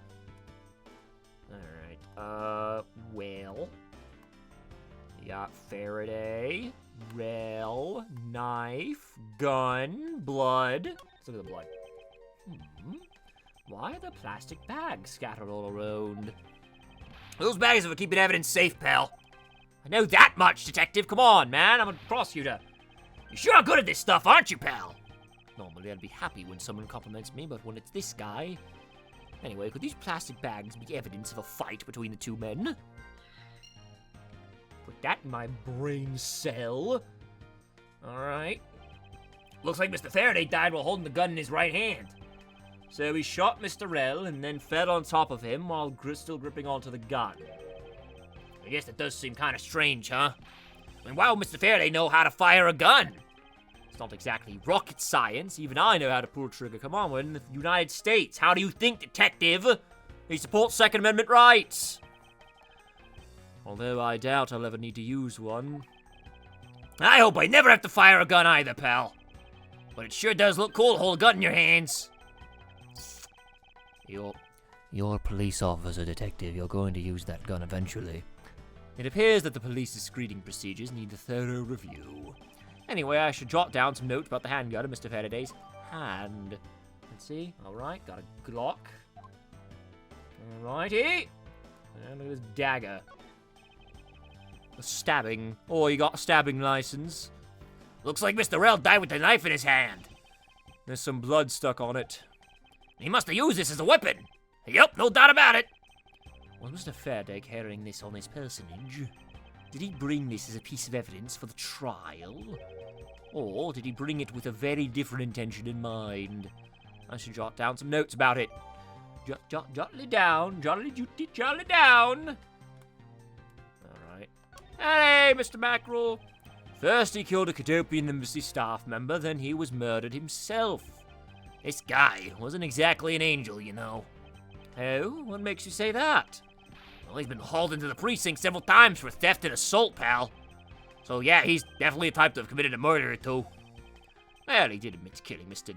Alright, well... You got Faraday, Rell, knife, gun, blood. Let's look at the blood. Why are the plastic bags scattered all around? Those bags are for keeping evidence safe, pal. I know that much, detective. Come on, man. I'm a prosecutor. You sure are good at this stuff, aren't you, pal? Normally, I'd be happy when someone compliments me, but when it's this guy... Anyway, could these plastic bags be evidence of a fight between the two men? Put that in my brain cell. Alright. Looks like Mr. Faraday died while holding the gun in his right hand. So he shot Mr. Rell and then fell on top of him while still gripping onto the gun. I guess that does seem kind of strange, huh? I mean, why would Mr. Faraday know how to fire a gun? It's not exactly rocket science. Even I know how to pull a trigger. Come on, we're in the United States. How do you think, detective? He supports Second Amendment rights. Although I doubt I'll ever need to use one. I hope I never have to fire a gun either, pal. But it sure does look cool to hold a gun in your hands. You're a police officer, detective. You're going to use that gun eventually. It appears that the police's screening procedures need a thorough review. Anyway, I should jot down some notes about the handgun in Mr. Faraday's hand. Let's see. Alright, got a Glock. Alrighty. And look at this dagger. A stabbing. Oh, you got a stabbing license. Looks like Mr. Rell died with a knife in his hand. There's some blood stuck on it. He must have used this as a weapon. Yup, no doubt about it. Was Mr. Faraday carrying this on his personage? Did he bring this as a piece of evidence for the trial? Or did he bring it with a very different intention in mind? I should jot down some notes about it. Jotly down, jolly down. Alright. Hey, Mr. Mackerel. First he killed a Cadopian Embassy staff member, then he was murdered himself. This guy wasn't exactly an angel, you know. Oh, what makes you say that? Well, he's been hauled into the precinct several times for theft and assault, pal. So yeah, he's definitely the type to have committed a murder or two. Well, he did admit to killing Mr.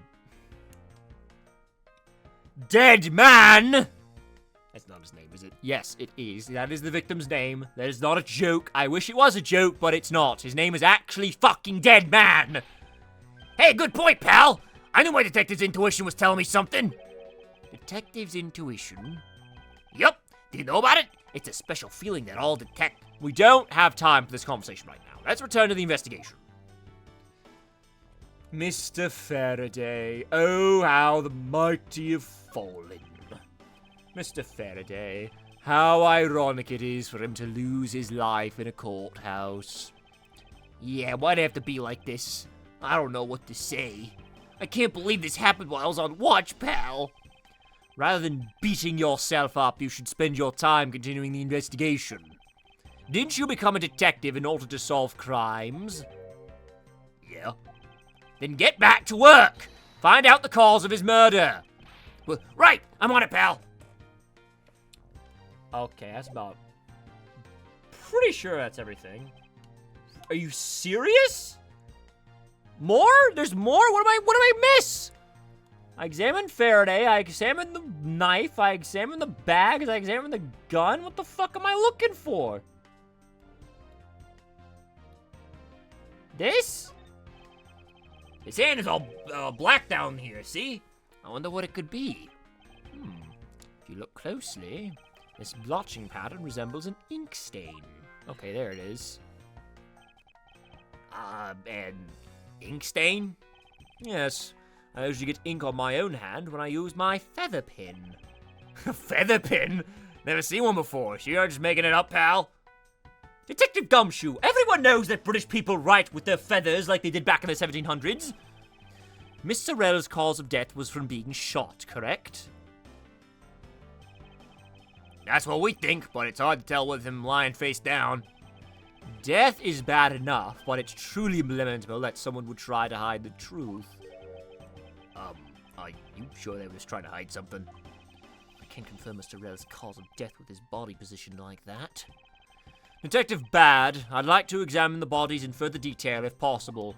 Dead Man! That's not his name, is it? Yes, it is. That is the victim's name. That is not a joke. I wish it was a joke, but it's not. His name is actually fucking Dead Man! Hey, good point, pal! I knew my detective's intuition was telling me something. Detective's intuition? Yup. Did you know about it? It's a special feeling that all detect... We don't have time for this conversation right now. Let's return to the investigation. Mr. Faraday, oh, how the mighty have fallen. Mr. Faraday, how ironic it is for him to lose his life in a courthouse. Yeah, why'd it have to be like this? I don't know what to say. I can't believe this happened while I was on watch, pal. Rather than beating yourself up, you should spend your time continuing the investigation. Didn't you become a detective in order to solve crimes? Yeah. Then get back to work! Find out the cause of his murder! Well, right, I'm on it, pal. Okay, that's about... Pretty sure that's everything. Are you serious? More? There's more? What did I miss? I examined Faraday, I examined the knife, I examined the bags, I examined the gun. What the fuck am I looking for? This? His hand is all black down here, see? I wonder what it could be. If you look closely, this blotching pattern resembles an ink stain. Okay, there it is. An ink stain? Yes. I usually get ink on my own hand when I use my feather pin. A feather pin? Never seen one before. So you're just making it up, pal? Detective Gumshoe, everyone knows that British people write with their feathers like they did back in the 1700s. Miss Sorrell's cause of death was from being shot, correct? That's what we think, but it's hard to tell with him lying face down. Death is bad enough, but it's truly lamentable that someone would try to hide the truth. Are you sure they were just trying to hide something? I can't confirm Mr. Rell's cause of death with his body positioned like that. Detective Bad, I'd like to examine the bodies in further detail if possible.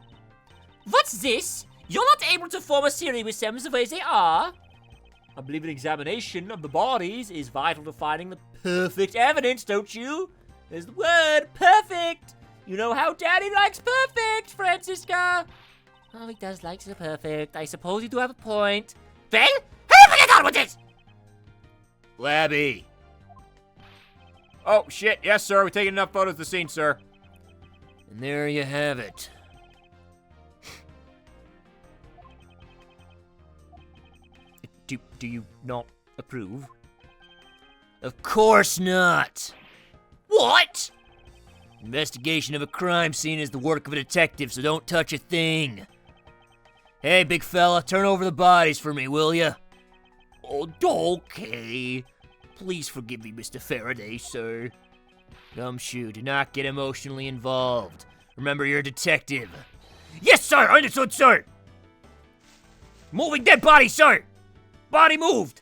What's this? You're not able to form a theory with them the way they are? I believe an examination of the bodies is vital to finding the perfect evidence, don't you? There's the word, perfect! You know how Daddy likes perfect, Francisca! Oh, he does like the perfect. I suppose you do have a point. Well, how do we get on with this? Labby. Oh, shit. Yes, sir. We're taking enough photos of the scene, sir. And there you have it. Do you not approve? Of course not. What? Investigation of a crime scene is the work of a detective, so don't touch a thing. Hey, big fella, turn over the bodies for me, will ya? Oh, okay. Please forgive me, Mr. Faraday, sir. Gumshoe, do not get emotionally involved. Remember, you're a detective. Yes, sir. Understood, sir. Moving dead body, sir. Body moved.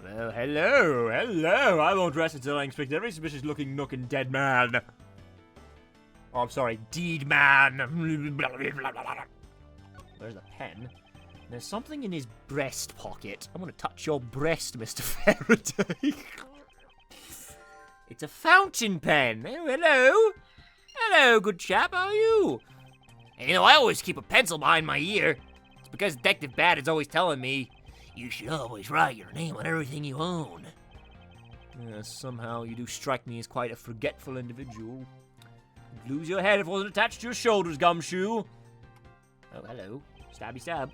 Well, hello. I won't rest until I inspect every suspicious-looking nook and dead man. Oh, I'm sorry, deed man. There's the pen. There's something in his breast pocket. I'm gonna touch your breast, Mr. Faraday. It's a fountain pen. Oh, hello. Hello, good chap. How are you? And, you know, I always keep a pencil behind my ear. It's because Detective Bad is always telling me, you should always write your name on everything you own. Somehow you do strike me as quite a forgetful individual. You'd lose your head if it wasn't attached to your shoulders, Gumshoe. Oh, hello. Stabby stab.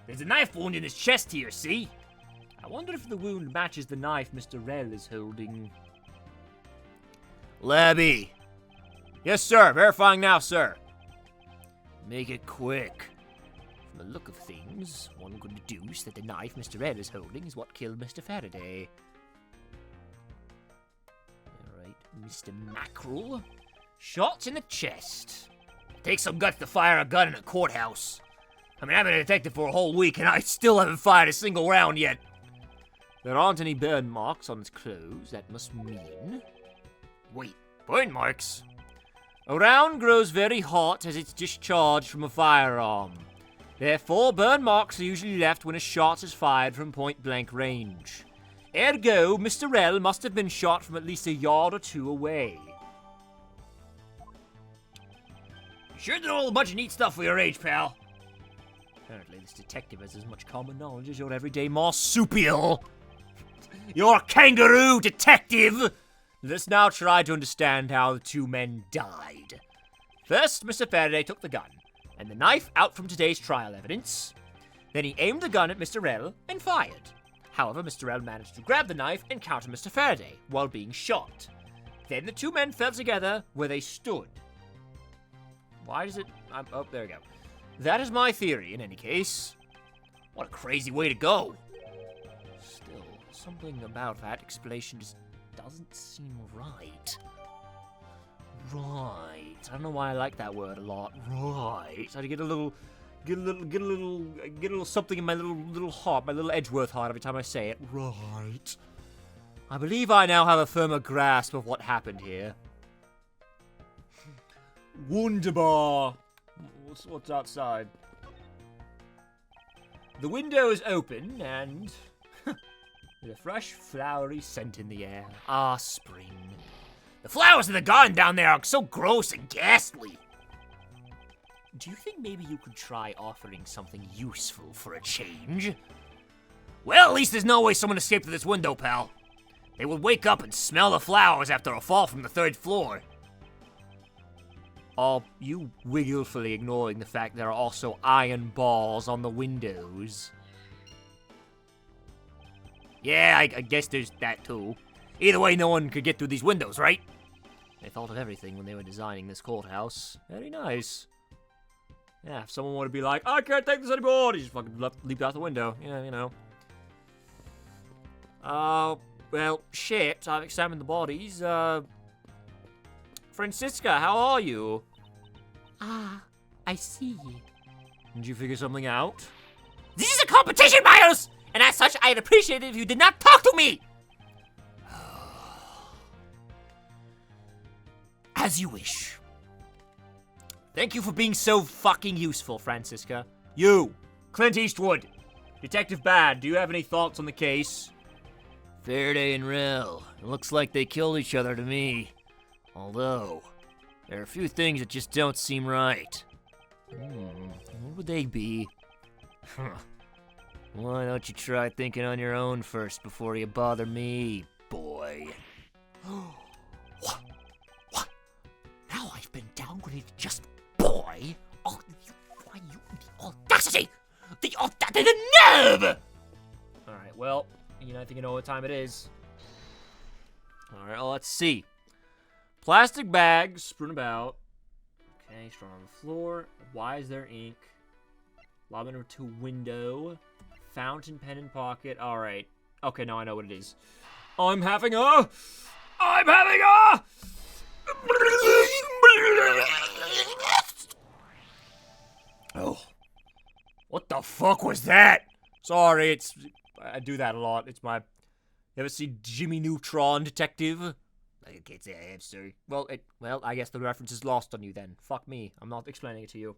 There's a knife wound in his chest here, see? I wonder if the wound matches the knife Mr. Rel is holding. Labby. Yes, sir. Verifying now, sir. Make it quick. From the look of things, one could deduce that the knife Mr. Rel is holding is what killed Mr. Faraday. Alright, Mr. Mackerel. Shots in the chest. Takes some guts to fire a gun in a courthouse. I mean, I've been a detective for a whole week and I still haven't fired a single round yet. There aren't any burn marks on his clothes. That must mean... Wait, burn marks? A round grows very hot as it's discharged from a firearm. Therefore, burn marks are usually left when a shot is fired from point-blank range. Ergo, Mr. Rel must have been shot from at least a yard or two away. You sure know a bunch of neat stuff for your age, pal. Apparently, this detective has as much common knowledge as your everyday marsupial. Marsupial? You're a kangaroo detective! Let's now try to understand how the two men died. First, Mr. Faraday took the gun and the knife out from today's trial evidence. Then he aimed the gun at Mr. Rel and fired. However, Mr. Rel managed to grab the knife and counter Mr. Faraday while being shot. Then the two men fell together where they stood. Why does it... oh, there we go. That is my theory, in any case. What a crazy way to go. Still, something about that explanation just doesn't seem right. Right. I don't know why I like that word a lot. Right. So I get a little something in my little heart, my little Edgeworth heart every time I say it. Right. I believe I now have a firmer grasp of what happened here. Wunderbar. What's outside? The window is open and there's a fresh, flowery scent in the air. Ah, spring. The flowers in the garden down there are so gross and ghastly. Do you think maybe you could try offering something useful for a change? Well, at least there's no way someone escaped through this window, pal. They would wake up and smell the flowers after a fall from the 3rd floor. Are you willfully ignoring the fact there are also iron bars on the windows? Yeah, I guess there's that too. Either way, no one could get through these windows, right? They thought of everything when they were designing this courthouse. Very nice. Yeah, if someone wanted to be like, I can't take this anymore, they just fucking leaped out the window. Yeah, you know. Well, shit, I've examined the bodies. Francisca, how are you? Ah, I see. Did you figure something out? This is a competition, Miles! And as such, I'd appreciate it if you did not talk to me! As you wish. Thank you for being so fucking useful, Francisca. You, Clint Eastwood, Detective Bad, do you have any thoughts on the case? Faraday and Rel. It looks like they killed each other to me. Although, there are a few things that just don't seem right. What would they be? Why don't you try thinking on your own first before you bother me, boy? What? Now I've been downgraded to just boy? Oh, why you the audacity! The nerve! Alright, well, I think you know what time it is. Alright, well, let's see. Plastic bags strewn about. Okay, strewn on the floor. Why is there ink? Lobby number 2 window. Fountain pen in pocket. Alright. Okay, now I know what it is. I'm having a... Oh. What the fuck was that? Sorry, I do that a lot. It's my... You ever see Jimmy Neutron, Detective? I can't say I have, sir. Well, I guess the reference is lost on you then. Fuck me. I'm not explaining it to you.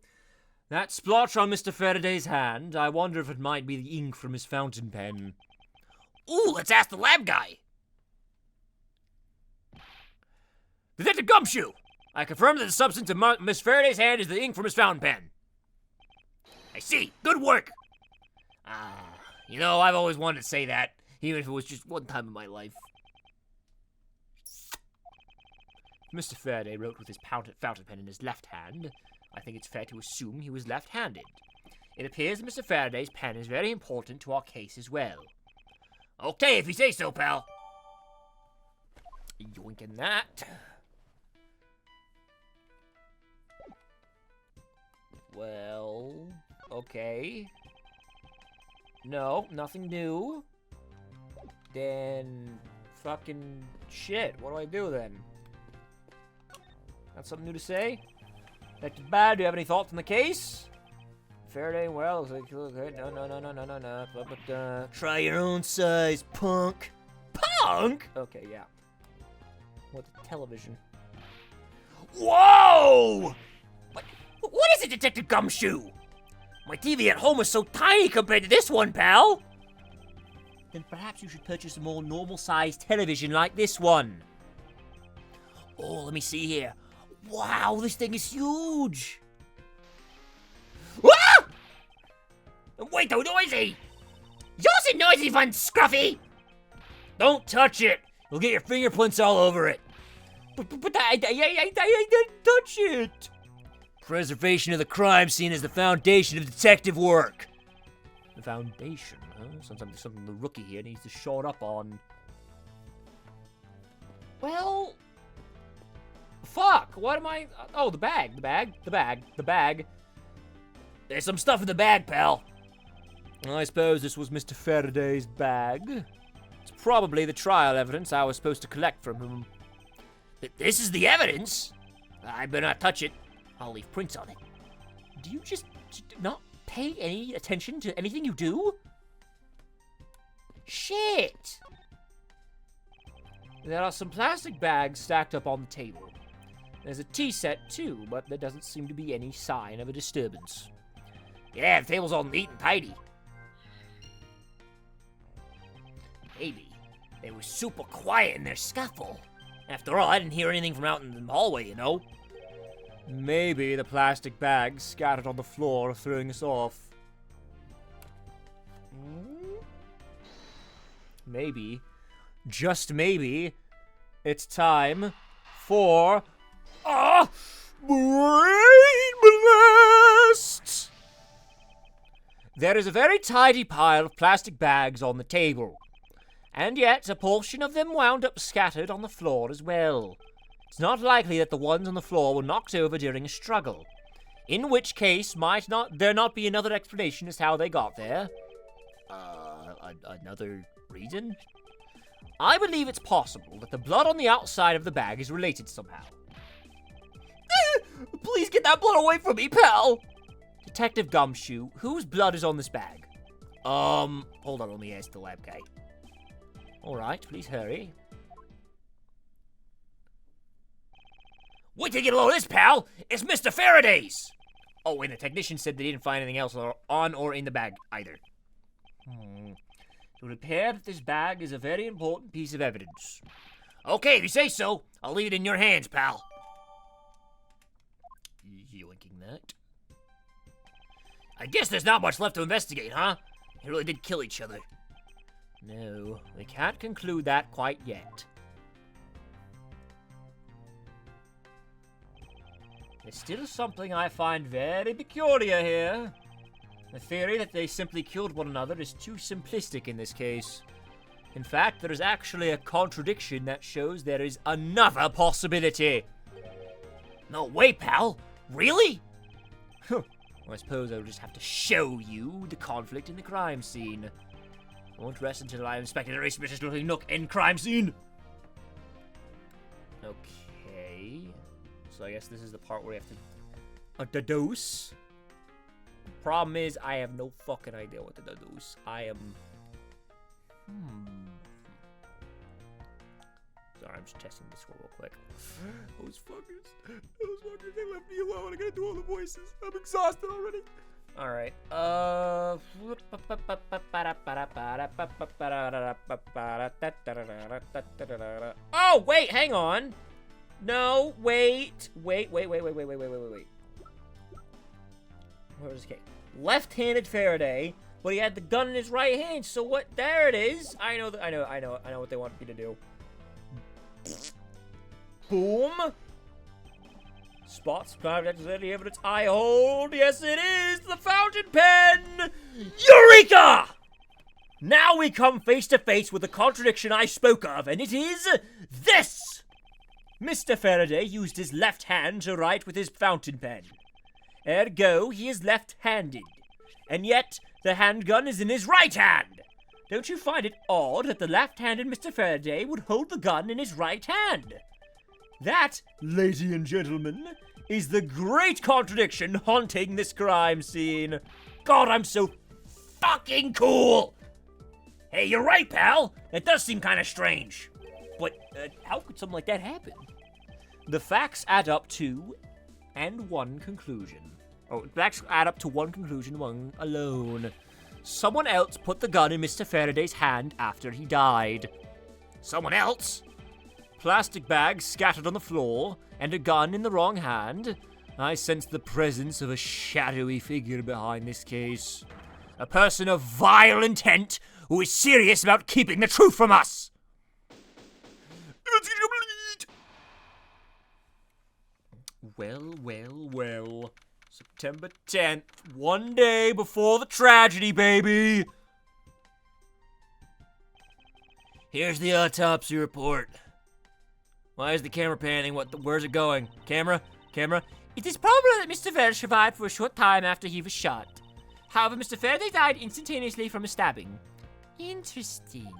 That splotch on Mr. Faraday's hand, I wonder if it might be the ink from his fountain pen. Ooh, let's ask the lab guy. Detective Gumshoe! I confirm that the substance in Miss Faraday's hand is the ink from his fountain pen. I see. Good work. You know, I've always wanted to say that, even if it was just one time in my life. Mr. Faraday wrote with his fountain pen in his left hand. I think it's fair to assume he was left-handed. It appears that Mr. Faraday's pen is very important to our case as well. Okay, if you say so, pal. Yoinking that. Well, okay. No, nothing new. Then, fucking shit. What do I do then? Got something new to say? Detective Bad, do you have any thoughts on the case? Faraday, well, looks like okay. No. But, Try your own size, punk. Punk? okay, yeah. What's television? Whoa! What is it, Detective Gumshoe? My TV at home is so tiny compared to this one, pal. Then perhaps you should purchase a more normal-sized television like this one. Oh, let me see here. Wow, this thing is huge. Ah! Wait, though, noisy. Yours is noisy, Von Scruffy. Don't touch it. You'll get your fingerprints all over it. But I didn't touch it. Preservation of the crime scene is the foundation of detective work. The foundation, huh? Something the rookie here needs to shore up on. Well, fuck. What am I? Oh, the bag. There's some stuff in the bag, pal. I suppose this was Mr. Faraday's bag. It's probably the trial evidence I was supposed to collect from him. This is the evidence. I better not touch it. I'll leave prints on it. Do you just not pay any attention to anything you do? Shit! There are some plastic bags stacked up on the table. There's a tea set too, but there doesn't seem to be any sign of a disturbance. Yeah, the table's all neat and tidy. Maybe they were super quiet in their scuffle. After all, I didn't hear anything from out in the hallway, you know. Maybe the plastic bags scattered on the floor are throwing us off. Maybe, just maybe, it's time for a brain blast! There is a very tidy pile of plastic bags on the table, and yet a portion of them wound up scattered on the floor as well. It's not likely that the ones on the floor were knocked over during a struggle, in which case might there not be another explanation as to how they got there? Another reason? I believe it's possible that the blood on the outside of the bag is related somehow. Please get that blood away from me, pal! Detective Gumshoe, whose blood is on this bag? Hold on, let me ask the lab guy. Alright, please hurry. Wait till you get a load of this, pal! It's Mr. Faraday's! Oh, and the technician said they didn't find anything else on or in the bag either. It would appear that this bag is a very important piece of evidence. Okay, if you say so, I'll leave it in your hands, pal. Yoinking that. I guess there's not much left to investigate, huh? They really did kill each other. No, we can't conclude that quite yet. There's still something I find very peculiar here. The theory that they simply killed one another is too simplistic in this case. In fact, there is actually a contradiction that shows there is another possibility. No way, pal. Really? Well, I suppose I'll just have to show you the conflict in the crime scene. I won't rest until I have inspected every suspicious-looking nook in crime scene. Okay. So I guess this is the part where you have to deduce. Problem is, I have no fucking idea what to deduce. I am... Sorry, I'm just testing this real quick. Those fuckers, they left me alone. I gotta do all the voices. I'm exhausted already. Alright, oh, wait, hang on. No, wait. Where was this? Okay. Left-handed Faraday, but he had the gun in his right hand, so what? There it is. I know what they want me to do. Boom. Spots private any evidence I hold. Yes, it is the fountain pen. Eureka! Now we come face to face with the contradiction I spoke of, and it is this. Mr. Faraday used his left hand to write with his fountain pen. Ergo, he is left-handed. And yet, the handgun is in his right hand. Don't you find it odd that the left-handed Mr. Faraday would hold the gun in his right hand? That, ladies and gentlemen, is the great contradiction haunting this crime scene. God, I'm so fucking cool! Hey, you're right, pal. That does seem kind of strange. But how could something like that happen? The facts add up to one conclusion. Oh, the facts add up to one conclusion, one alone. Someone else put the gun in Mr. Faraday's hand after he died. Someone else? Plastic bags scattered on the floor, and a gun in the wrong hand. I sense the presence of a shadowy figure behind this case. A person of vile intent who is serious about keeping the truth from us. Well. September 10th, one day before the tragedy, baby. Here's the autopsy report. Why is the camera panning? Where's it going? Camera? It is probable that Mr. Vell survived for a short time after he was shot. However, Mr. Faraday died instantaneously from a stabbing. Interesting.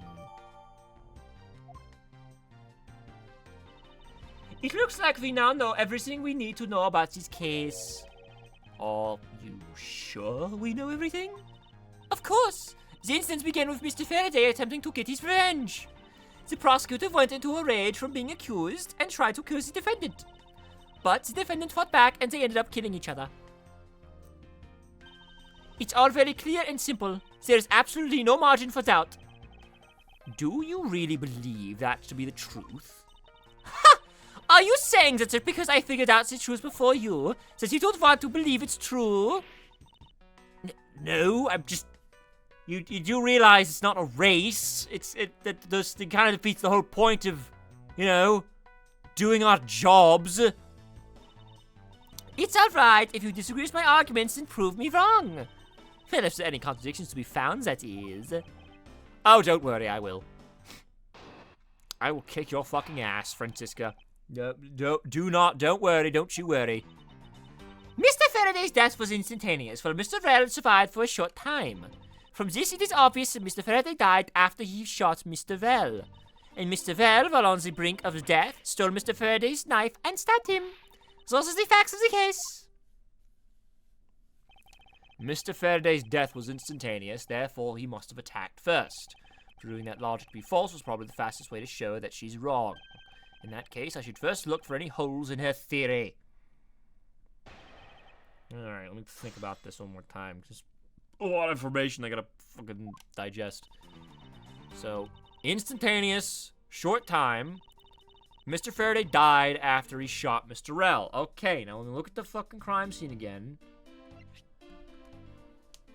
It looks like we now know everything we need to know about this case. Are you sure we know everything? Of course. The incident began with Mr. Faraday attempting to get his revenge. The prosecutor went into a rage from being accused and tried to kill the defendant. But the defendant fought back and they ended up killing each other. It's all very clear and simple. There is absolutely no margin for doubt. Do you really believe that to be the truth? Ha! Are you saying that just because I figured out the truth before you, that you don't want to believe it's true? No, I'm just... You do realize it's not a race. It kind of defeats the whole point of, doing our jobs. It's alright if you disagree with my arguments and prove me wrong. Well, if there are any contradictions to be found, that is. Oh, don't worry, I will. I will kick your fucking ass, Francisca. Don't worry, don't you worry. Mr. Faraday's death was instantaneous, while Mr. Vell survived for a short time. From this, it is obvious that Mr. Faraday died after he shot Mr. Vell. And Mr. Vell, while on the brink of death, stole Mr. Faraday's knife and stabbed him. Those are the facts of the case. Mr. Faraday's death was instantaneous, therefore he must have attacked first. Proving that logic to be false was probably the fastest way to show her that she's wrong. In that case, I should first look for any holes in her theory. Alright, let me think about this one more time. Just a lot of information I gotta fucking digest. So, instantaneous, short time. Mr. Faraday died after he shot Mr. Rell. Okay, now let me look at the fucking crime scene again.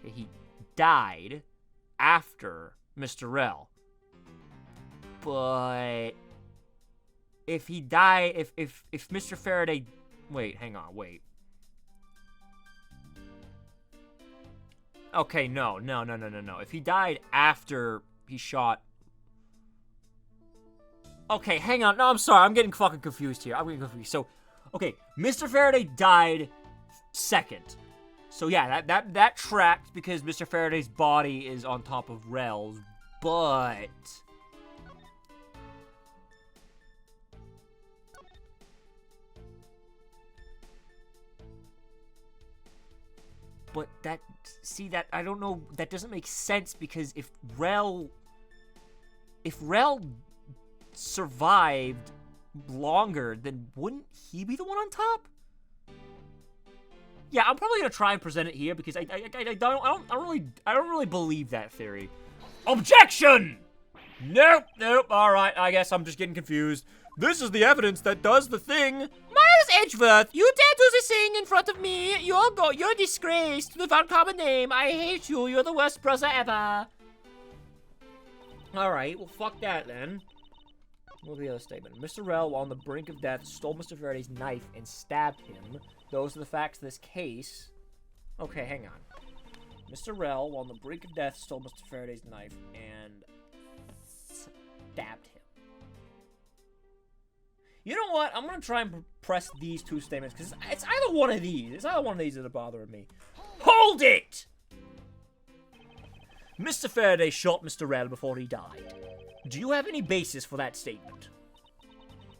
Okay, he died after Mr. Rell. But if he died, if Mr. Faraday, wait, hang on, wait. Okay, no. If he died after he shot... Okay, hang on. No, I'm sorry. I'm getting fucking confused here. So, okay, Mr. Faraday died second. So yeah, that tracked because Mr. Faraday's body is on top of Rell's, but... But I don't know, that doesn't make sense because if Rell survived longer, then wouldn't he be the one on top? Yeah, I'm probably gonna try and present it here because I don't really believe that theory. Objection! Nope. All right, I guess I'm just getting confused. This is the evidence that does the thing. Miles Edgeworth, you dare do this thing in front of me? You're disgraced to the uncommon name. I hate you. You're the worst brother ever. All right, well, fuck that then. What was the other statement? Mr. Rell, while on the brink of death, stole Mr. Faraday's knife and stabbed him. Those are the facts of this case. Okay, hang on. Mr. Rell, while on the brink of death, stole Mr. Faraday's knife and stabbed him. You know what? I'm gonna try and press these two statements because it's either one of these. It's either one of these that are bothering me. Hold it! Mr. Faraday shot Mr. Rell before he died. Do you have any basis for that statement?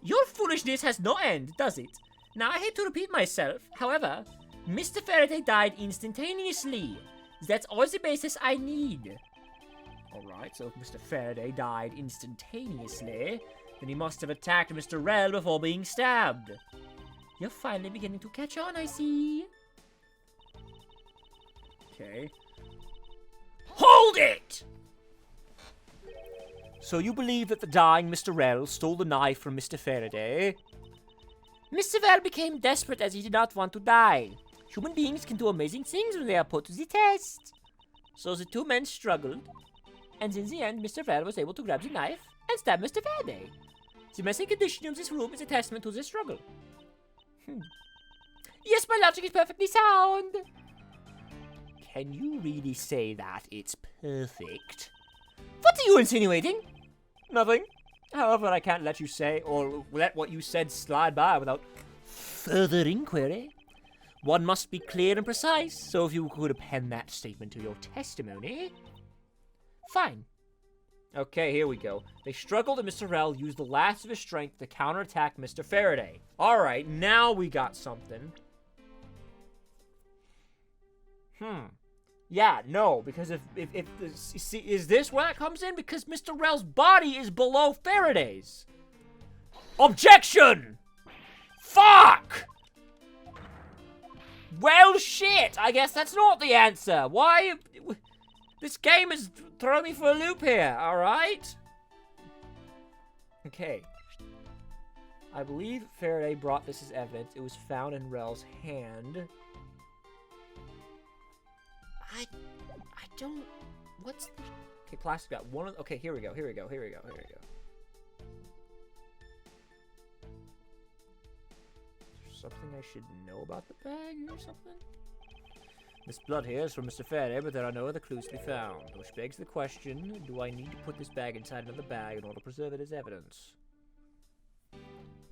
Your foolishness has no end, does it? Now, I hate to repeat myself. However, Mr. Faraday died instantaneously. That's all the basis I need. Alright, so if Mr. Faraday died instantaneously, then he must have attacked Mr. Rell before being stabbed. You're finally beginning to catch on, I see. Okay. Hold it! So you believe that the dying Mr. Rell stole the knife from Mr. Faraday? Mr. Rell became desperate as he did not want to die. Human beings can do amazing things when they are put to the test. So the two men struggled, and in the end, Mr. Rell was able to grab the knife and stab Mr. Faraday. The messy condition of this room is a testament to this struggle. Yes, my logic is perfectly sound. Can you really say that it's perfect? What are you insinuating? Nothing. However, I can't let you say, or let what you said slide by without further inquiry. One must be clear and precise, so if you could append that statement to your testimony. Fine. Okay, here we go. They struggled and Mr. Rell used the last of his strength to counterattack Mr. Faraday. Alright, now we got something. Yeah, no, because if see, is this where that comes in? Because Mr. Rell's body is below Faraday's. Objection! Fuck! Well, shit! I guess that's not the answer. Why? This game is throwing me for a loop here, alright? Okay. I believe Faraday brought this as evidence. It was found in Rell's hand. I don't... What's the... Okay, plastic got one of... Okay, here we go. Something I should know about the bag or something? This blood here is from Mr. Faraday, but there are no other clues to be found. Which begs the question, do I need to put this bag inside another bag in order to preserve it as evidence?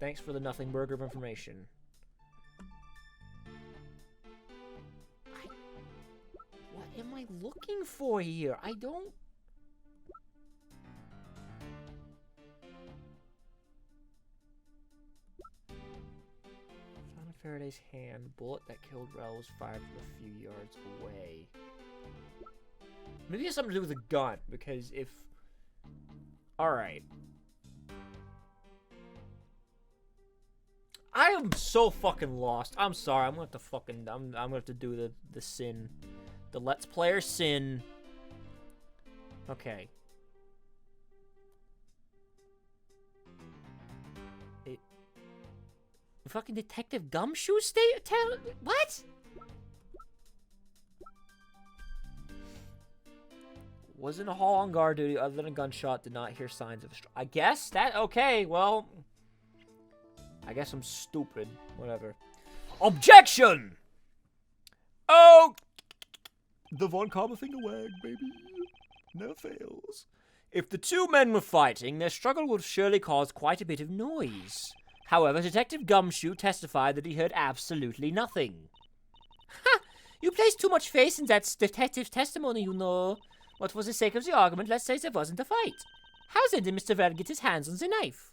Thanks for the nothing burger of information. What am I looking for here? I don't... Faraday's hand. Bullet that killed Rell was fired from a few yards away. Maybe it has something to do with a gun, because if... Alright. I am so fucking lost. I'm sorry. I'm gonna have to fucking... I'm gonna have to do the sin. The Let's Player sin. Okay. Fucking Detective Gumshoe what? Was in a hall on guard duty other than a gunshot, did not hear signs of a I guess that, okay, well, I guess I'm stupid, whatever. Objection! Oh! The Von Karma thing to wag, baby. Never fails. If the two men were fighting, their struggle would surely cause quite a bit of noise. However, Detective Gumshoe testified that he heard absolutely nothing. Ha! You place too much faith in that detective's testimony, you know. But for the sake of the argument, let's say there wasn't a fight. How then did Mr. Rell get his hands on the knife?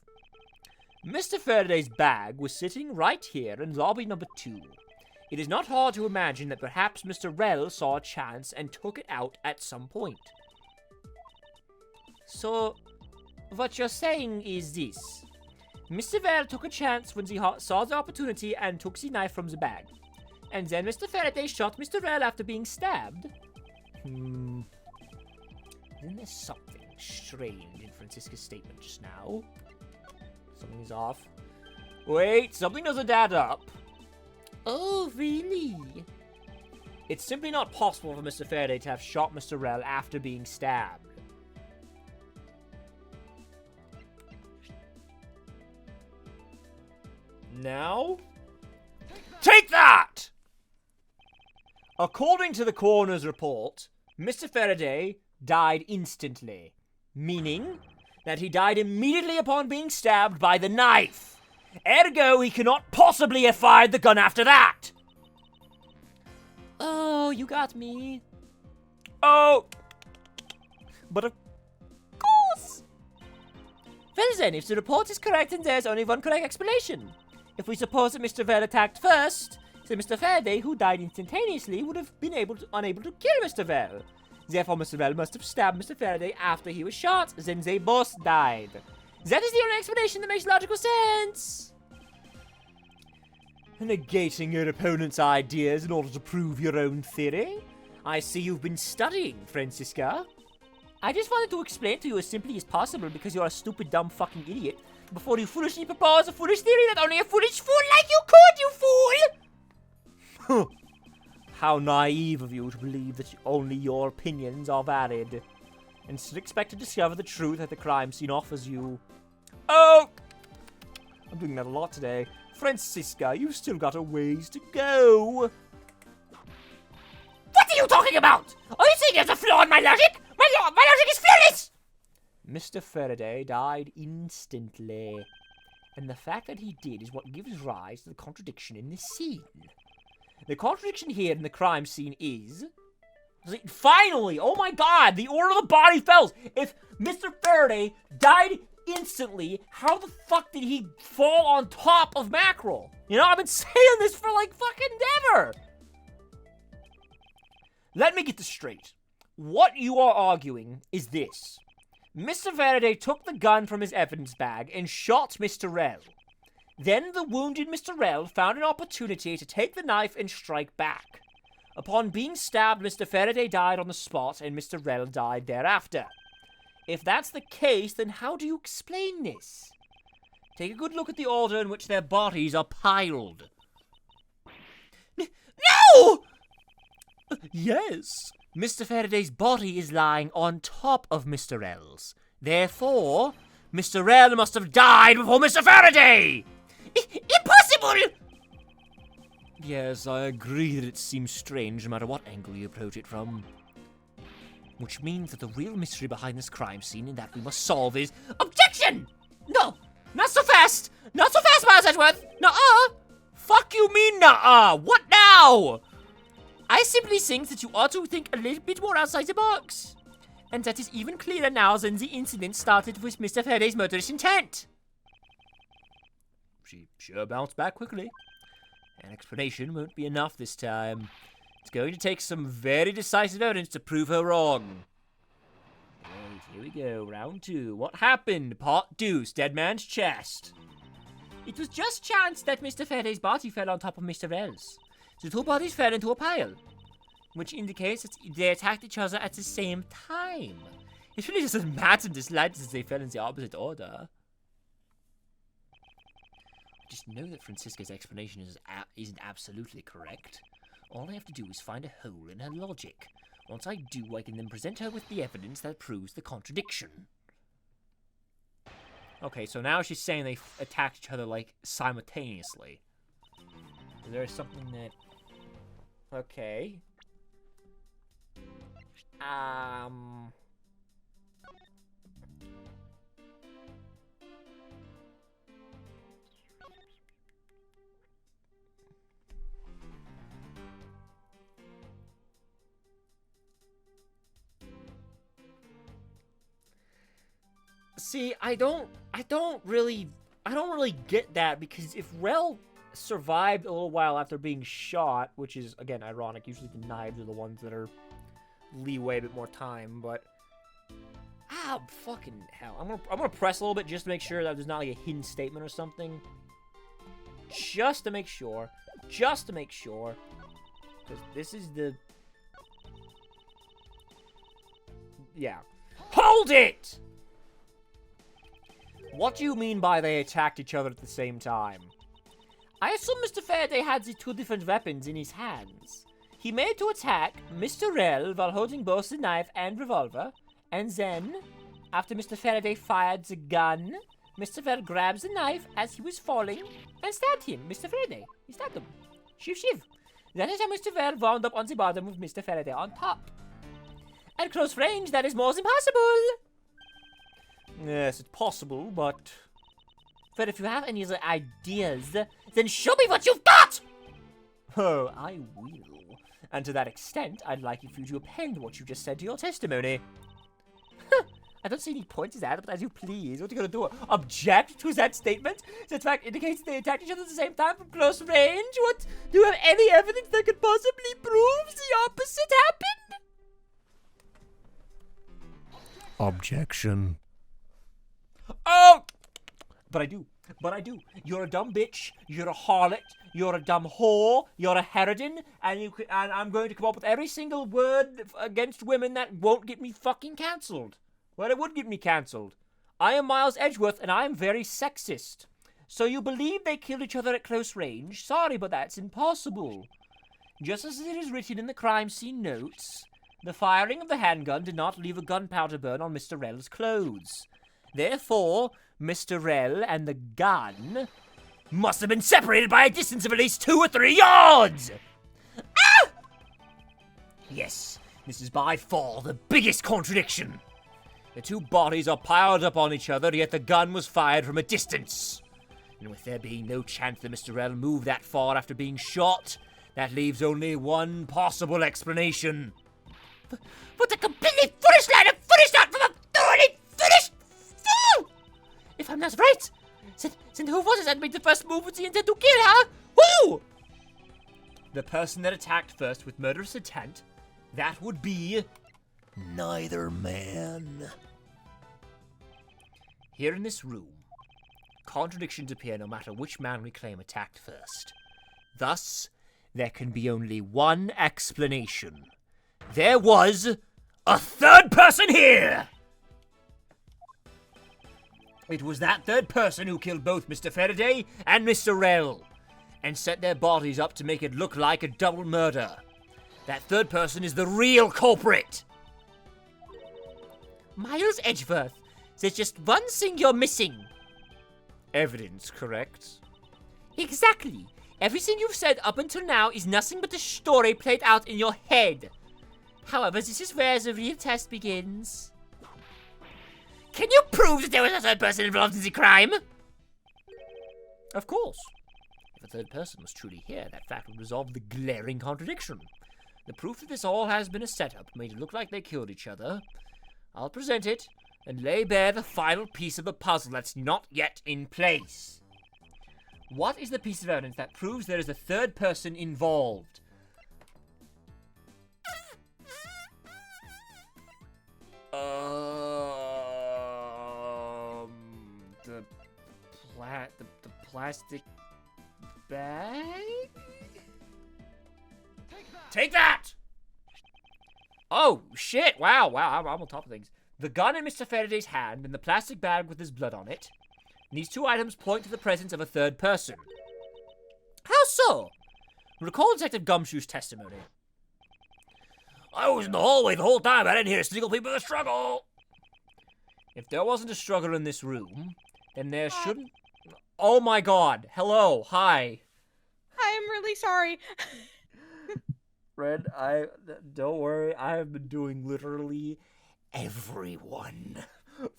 Mr. Faraday's bag was sitting right here in lobby number 2. It is not hard to imagine that perhaps Mr. Rell saw a chance and took it out at some point. So, what you're saying is this. Mr. Vale took a chance when he saw the opportunity and took the knife from the bag. And then Mr. Faraday shot Mr. Vale after being stabbed. Then there's something strange in Francisca's statement just now. Something's off. Wait, something doesn't add up. Oh, really? It's simply not possible for Mr. Faraday to have shot Mr. Rel after being stabbed. Now? Take that! According to the coroner's report, Mr. Faraday died instantly, meaning that he died immediately upon being stabbed by the knife. Ergo, he cannot possibly have fired the gun after that. Oh, you got me. Oh. But of course. Well then, if the report is correct, then there's only one correct explanation. If we suppose that Mr. Vale attacked first, then Mr. Faraday, who died instantaneously, would have been unable to kill Mr. Vale. Therefore, Mr. Vale must have stabbed Mr. Faraday after he was shot, then they both died. That is the only explanation that makes logical sense. Negating your opponent's ideas in order to prove your own theory? I see you've been studying, Francisca. I just wanted to explain to you as simply as possible because you're a stupid, dumb fucking idiot before you foolishly propose a foolish theory that only a foolish fool like you could, you fool! How naive of you to believe that only your opinions are valid, and still expect to discover the truth that the crime scene offers you. Oh! I'm doing that a lot today. Francisca, you've still got a ways to go. What are you talking about? Are you saying there's a flaw in my logic? My logic is fearless! Mr. Faraday died instantly. And the fact that he did is what gives rise to the contradiction in this scene. The contradiction here in the crime scene is... Finally! Oh my god! The order of the body fell! If Mr. Faraday died instantly, how the fuck did he fall on top of Mackerel? You know, I've been saying this for like fucking ever! Let me get this straight. What you are arguing is this. Mr. Faraday took the gun from his evidence bag and shot Mr. Rel. Then the wounded Mr. Rel found an opportunity to take the knife and strike back. Upon being stabbed, Mr. Faraday died on the spot and Mr. Rel died thereafter. If that's the case, then how do you explain this? Take a good look at the order in which their bodies are piled. No! Yes. Mr. Faraday's body is lying on top of Mr. Rel's. Therefore, Mr. Rel must have died before Mr. Faraday! Impossible! Yes, I agree that it seems strange no matter what angle you approach it from. Which means that the real mystery behind this crime scene and that we must solve is... Objection! No! Not so fast! Not so fast, Miles Edgeworth! Nuh-uh! Fuck you mean nuh-uh! What now? I simply think that you ought to think a little bit more outside the box. And that is even clearer now than the incident started with Mr. Faraday's murderous intent. She sure bounced back quickly. An explanation won't be enough this time. It's going to take some very decisive evidence to prove her wrong. Right, here we go, round 2. What happened? Part 2, dead man's chest. It was just chance that Mr. Faraday's body fell on top of Mr. Rel's. The two bodies fell into a pile, which indicates that they attacked each other at the same time. It really doesn't matter in the slightest as they fell in the opposite order. Just know that Francisca's explanation isn't absolutely correct. All I have to do is find a hole in her logic. Once I do, I can then present her with the evidence that proves the contradiction. Okay, so now she's saying they attacked each other, like, simultaneously. There's something that... Okay. See, I don't really get that, because if Rel survived a little while after being shot, which is, again, ironic. Usually the knives are the ones that are leeway a bit more time, but... Oh, fucking hell. I'm gonna press a little bit just to make sure that there's not like a hidden statement or something. Just to make sure. Just to make sure. Because this is the... Yeah. Hold it! What do you mean by they attacked each other at the same time? I assume Mr. Faraday had the two different weapons in his hands. He made to attack Mr. Rel while holding both the knife and revolver, and then, after Mr. Faraday fired the gun, Mr. Rel grabs the knife as he was falling and stabbed him. Mr. Faraday. He stabbed him. Shiv shiv. That is how Mr. Rel wound up on the bottom with Mr. Faraday on top. At close range, that is more than possible. Yes, it's possible, but... But if you have any other ideas, then show me what you've got! Oh, I will. And to that extent, I'd like you for you to append what you just said to your testimony. I don't see any point to that, but as you please. What are you going to do? Object to that statement? That fact indicates they attacked each other at the same time from close range? What? Do you have any evidence that could possibly prove the opposite happened? Objection. Oh! But I do. But I do. You're a dumb bitch. You're a harlot. You're a dumb whore. You're a harridan. And I'm going to come up with every single word against women that won't get me fucking cancelled. Well, it would get me cancelled. I am Miles Edgeworth, and I am very sexist. So you believe they killed each other at close range? Sorry, but that's impossible. Just as it is written in the crime scene notes, the firing of the handgun did not leave a gunpowder burn on Mr. Rel's clothes. Therefore, Mr. Rel and the gun must have been separated by a distance of at least 2 or 3 yards! Ah! Yes, this is by far the biggest contradiction. The two bodies are piled up on each other, yet the gun was fired from a distance. And with there being no chance that Mr. Rel moved that far after being shot, that leaves only one possible explanation. But a completely foolish line of foolish thought from a thoroughly foolish fool! If I'm not right, then who was it that made the first move with the intent to kill her? Who? The person that attacked first with murderous intent, that would be... neither man. Here in this room, contradictions appear no matter which man we claim attacked first. Thus, there can be only one explanation. There was a third person here! It was that third person who killed both Mr. Faraday and Mr. Rel, and set their bodies up to make it look like a double murder. That third person is the real culprit! Miles Edgeworth, there's just one thing you're missing. Evidence, correct? Exactly. Everything you've said up until now is nothing but a story played out in your head. However, this is where the real test begins. Can you prove that there was a third person involved in the crime? Of course. If a third person was truly here, that fact would resolve the glaring contradiction. The proof that this all has been a setup made it look like they killed each other. I'll present it and lay bare the final piece of the puzzle that's not yet in place. What is the piece of evidence that proves there is a third person involved? The plastic bag? Take that! Oh, shit! Wow, I'm on top of things. The gun in Mr. Faraday's hand and the plastic bag with his blood on it. And these two items point to the presence of a third person. How so? Recall Detective Gumshoe's testimony. I was in the hallway the whole time. I didn't hear a single peep of a struggle. If there wasn't a struggle in this room, then there shouldn't... Oh my god. Hello. Hi. Hi, I'm really sorry. Fred, don't worry. I have been doing literally everyone.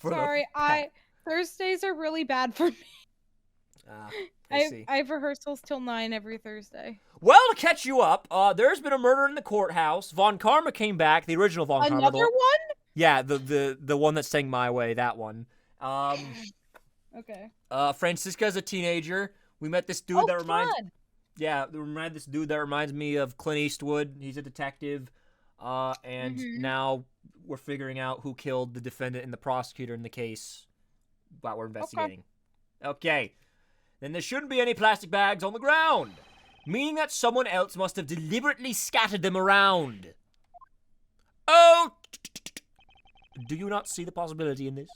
Sorry, Thursdays are really bad for me. I have rehearsals till 9 every Thursday. Well, to catch you up, there's been a murder in the courthouse. Von Karma came back, the original Von Karma. Another one? Yeah, the one that sang My Way, that one. Okay. Francisca's a teenager. We met this dude that reminds... fun. Yeah, this dude that reminds me of Clint Eastwood. He's a detective. And now we're figuring out who killed the defendant and the prosecutor in the case that we're investigating. Okay. Then there shouldn't be any plastic bags on the ground, meaning that someone else must have deliberately scattered them around. Oh! Do you not see the possibility in this?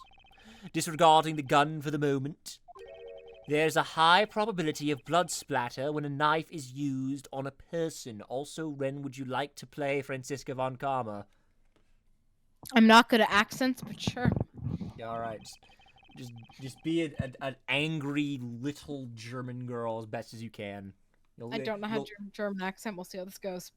Disregarding the gun for the moment, there's a high probability of blood splatter when a knife is used on a person. Also, Ren, would you like to play Franziska von Karma? I'm not good at accents, but sure. Yeah, all right. Just be an angry little German girl as best as you can. I don't know how to do a German accent. We'll see how this goes.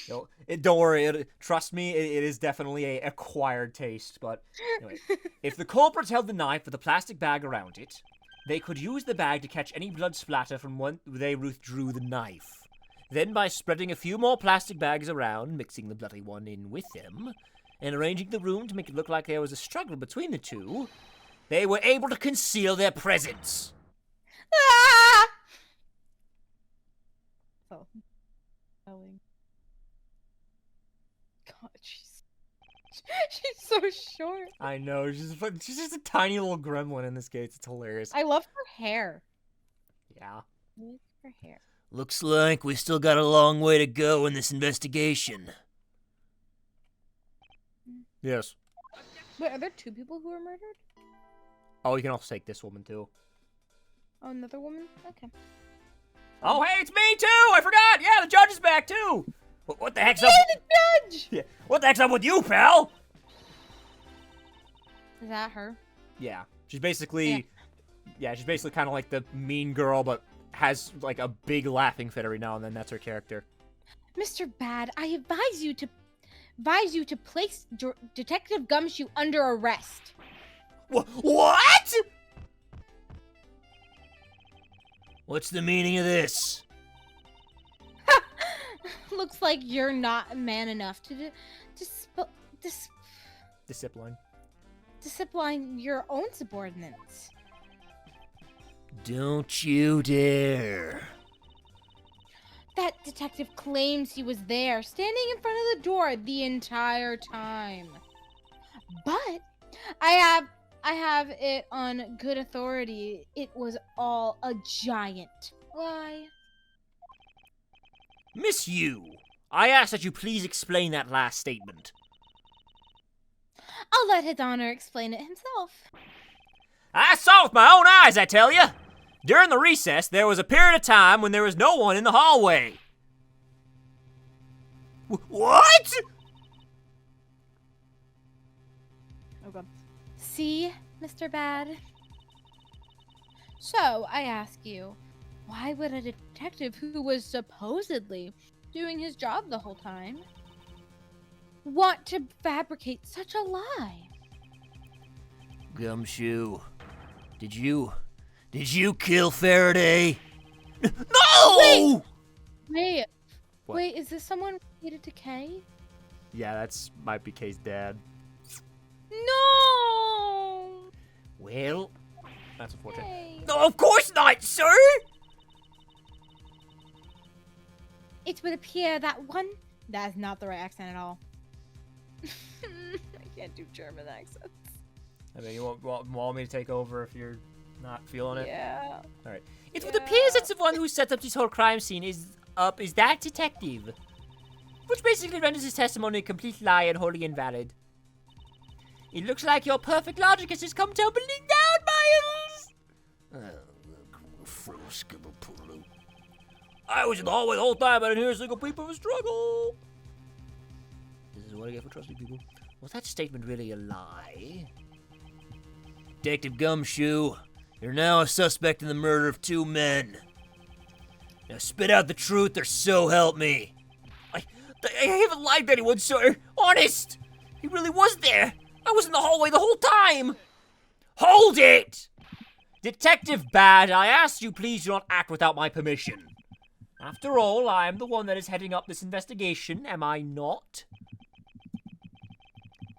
Don't worry. Trust me, it is definitely a acquired taste. But anyway, if the culprits held the knife with a plastic bag around it, they could use the bag to catch any blood splatter from when they withdrew the knife. Then, by spreading a few more plastic bags around, mixing the bloody one in with them, and arranging the room to make it look like there was a struggle between the two, they were able to conceal their presence. Ah! Oh. God, she's so short. I know, she's just a tiny little gremlin in this case. It's hilarious. I love her hair. Yeah. I like her hair. Looks like we still got a long way to go in this investigation. Yes. Wait, are there 2 people who were murdered? Oh, you can also take this woman, too. Oh, another woman? Okay. Oh, hey, it's me, too! I forgot! Yeah, the judge is back, too! What the heck's up? Yay, the judge! Yeah. What the heck's up with you, pal? Is that her? Yeah. She's basically... Yeah, she's basically kind of like the mean girl, but has, like, a big laughing fit every now and then. That's her character. Mr. Bad, I advise you to place Detective Gumshoe under arrest. What? What's the meaning of this? Looks like you're not man enough to discipline your own subordinates. Don't you dare. That detective claims he was there, standing in front of the door the entire time. But I have it on good authority. It was all a giant lie. Miss Yu, I ask that you please explain that last statement. I'll let His Honor explain it himself. I saw it with my own eyes, I tell you. During the recess, there was a period of time when there was no one in the hallway. What? Oh god. See, Mr. Bad? So, I ask you, why would a detective who was supposedly doing his job the whole time want to fabricate such a lie? Gumshoe, did you kill Faraday? No! Wait, What? wait, is this someone related to Kay? Yeah, that's might be Kay's dad. No! Well, That's unfortunate. Kay. no, of course not, sir! It would appear that one... That is not the right accent at all. I can't do German accents. I mean, you want me to take over if you're not feeling it? Yeah. It would appear that the one who set up this whole crime scene is that detective. Which basically renders his testimony a complete lie and wholly invalid. It looks like your perfect logic has just come tumbling down, Miles! I was in the hallway the whole time. I didn't hear a single peep of a struggle. This is what I get for trusting people. Was that statement really a lie? Detective Gumshoe, you're now a suspect in the murder of 2 men. Now spit out the truth or so help me. I haven't lied to anyone, sir. Honest! He really was there. I was in the hallway the whole time. Hold it! Detective Bad, I ask you please do not act without my permission. After all, I am the one that is heading up this investigation, am I not?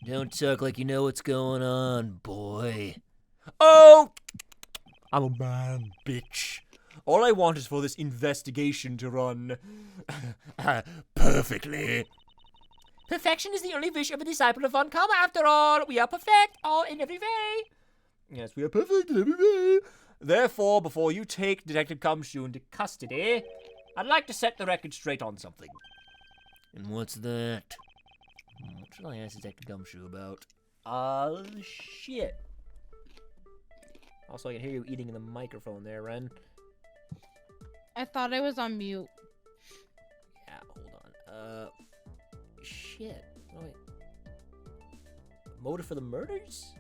Don't talk like you know what's going on, boy. Oh! I'm a man, bitch. All I want is for this investigation to run... Perfectly. Perfection is the only wish of a disciple of Von Karma, after all. We are perfect, all in every way. Yes, we are perfect in every way. Therefore, before you take Detective Gumshoe into custody, I'd like to set the record straight on something. And what's that? What should I ask Detective Gumshoe about? Shit. Also, I can hear you eating in the microphone there, Ren. I thought I was on mute. Yeah, hold on. Shit. Oh, wait. Motive for the murders?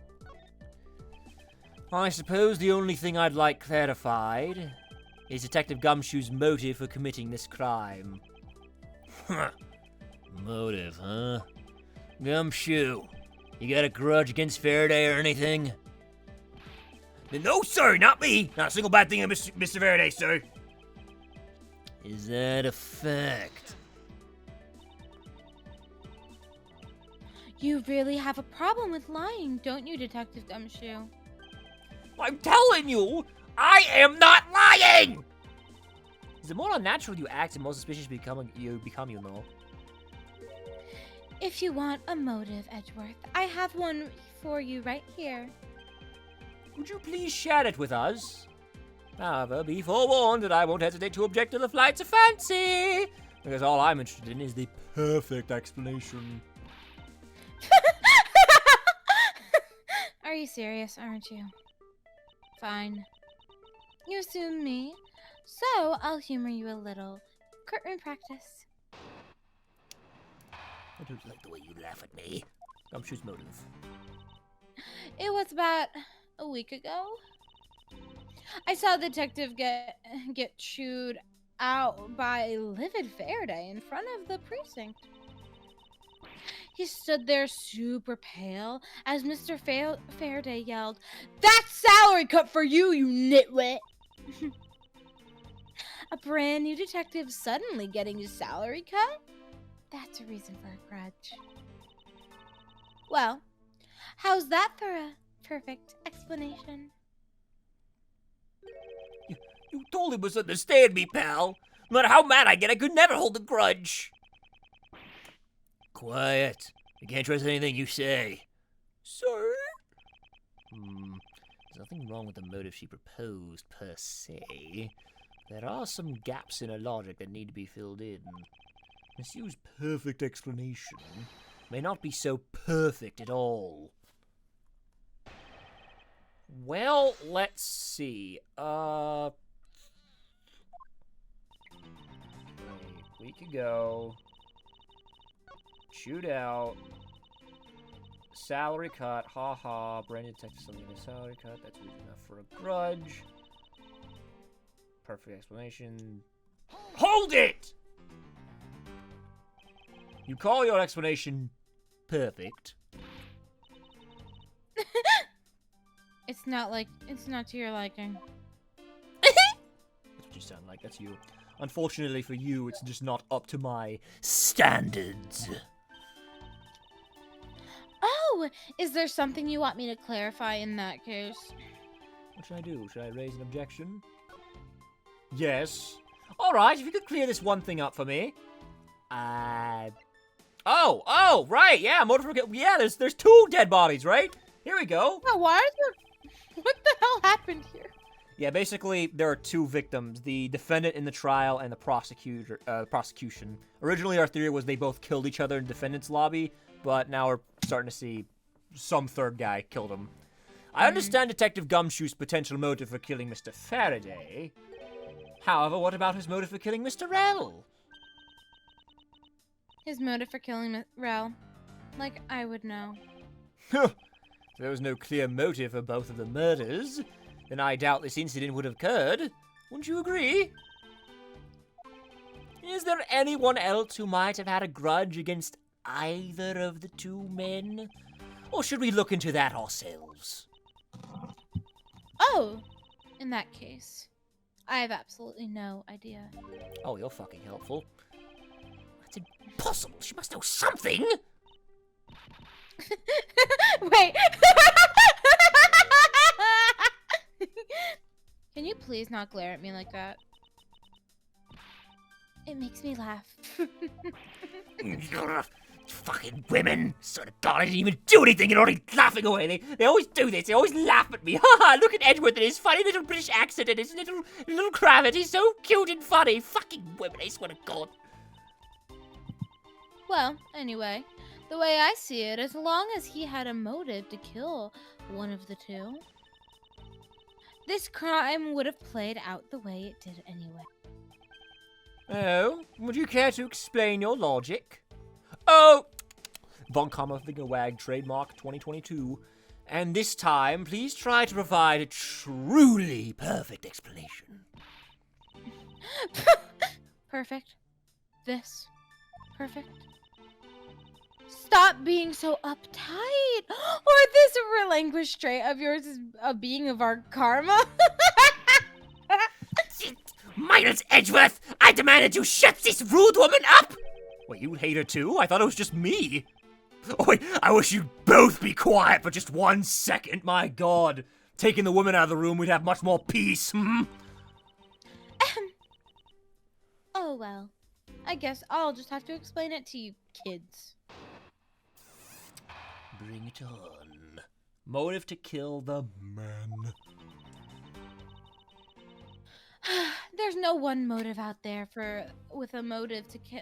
I suppose the only thing I'd like clarified is Detective Gumshoe's motive for committing this crime. Motive, huh? Gumshoe, you got a grudge against Faraday or anything? No, sir, not me. Not a single bad thing of Mr. Faraday, sir. Is that a fact? You really have a problem with lying, don't you, Detective Gumshoe? I'm telling you, I am not lying! The more unnatural you act, the more suspicious you become, you know. If you want a motive, Edgeworth, I have one for you right here. Would you please share it with us? However, be forewarned that I won't hesitate to object to the flights of fancy, because all I'm interested in is the perfect explanation. Are you serious, aren't you? Fine. You assume me, so I'll humor you a little. Courtroom practice. I don't like the way you laugh at me. Gumshoe's motive. It was about a week ago. I saw the detective get chewed out by a livid Faraday in front of the precinct. He stood there super pale as Mr. Faraday yelled, "That's salary cut for you, you nitwit!" A brand new detective suddenly getting his salary cut? That's a reason for a grudge. Well, how's that for a perfect explanation? You totally misunderstand me, pal. No matter how mad I get, I could never hold a grudge. Quiet. I can't trust anything you say. Sir? There's nothing wrong with the motive she proposed, per se. There are some gaps in her logic that need to be filled in. Miss Yu's perfect explanation may not be so perfect at all. Well, let's see. A week ago, chewed out, salary cut, haha, brand new detective still getting a salary cut, that's reason enough for a grudge. Perfect explanation. Hold it! You call your explanation perfect? It's not to your liking. That's what you sound like, that's you. Unfortunately for you, it's just not up to my standards. Oh, is there something you want me to clarify in that case? What should I do? Should I raise an objection? Yes. Alright, if you could clear this one thing up for me. Oh, right, yeah, yeah, there's two dead bodies, right? Here we go. Oh, why is there... What the hell happened here? Yeah, basically, there are two victims, the defendant in the trial and the prosecution. Originally, our theory was they both killed each other in defendant's lobby, but now we're starting to see some third guy killed him. I understand Detective Gumshoe's potential motive for killing Mr. Faraday. However, what about his motive for killing Mr. Rell? His motive for killing Rel. Like, I would know. If there was no clear motive for both of the murders, then I doubt this incident would have occurred. Wouldn't you agree? Is there anyone else who might have had a grudge against either of the two men? Or should we look into that ourselves? Oh, in that case, I have absolutely no idea. Oh, you're fucking helpful. That's impossible. She must know something. Wait. Can you please not glare at me like that? It makes me laugh. Fucking women! Sort of God, I didn't even do anything and already laughing away. They always do this. They always laugh at me. Haha, look at Edgeworth and his funny little British accent and his little cravat. He's so cute and funny. Fucking women, I swear to God. Well, anyway, the way I see it, as long as he had a motive to kill one of the two, this crime would have played out the way it did anyway. Oh, would you care to explain your logic? Oh, Von Comma Fingerwag trademark 2022. And this time, please try to provide a truly perfect explanation. Perfect. This. Perfect. Stop being so uptight! Or this relinquished trait of yours is a being of our karma? Miles Edgeworth, I demand that you shut this rude woman up! Wait, you hate her too? I thought it was just me. Oh, wait, I wish you'd both be quiet for just 1 second. My God. Taking the women out of the room, we'd have much more peace. Oh well. I guess I'll just have to explain it to you kids. Bring it on. Motive to kill the man. There's no one motive out there with a motive to kill.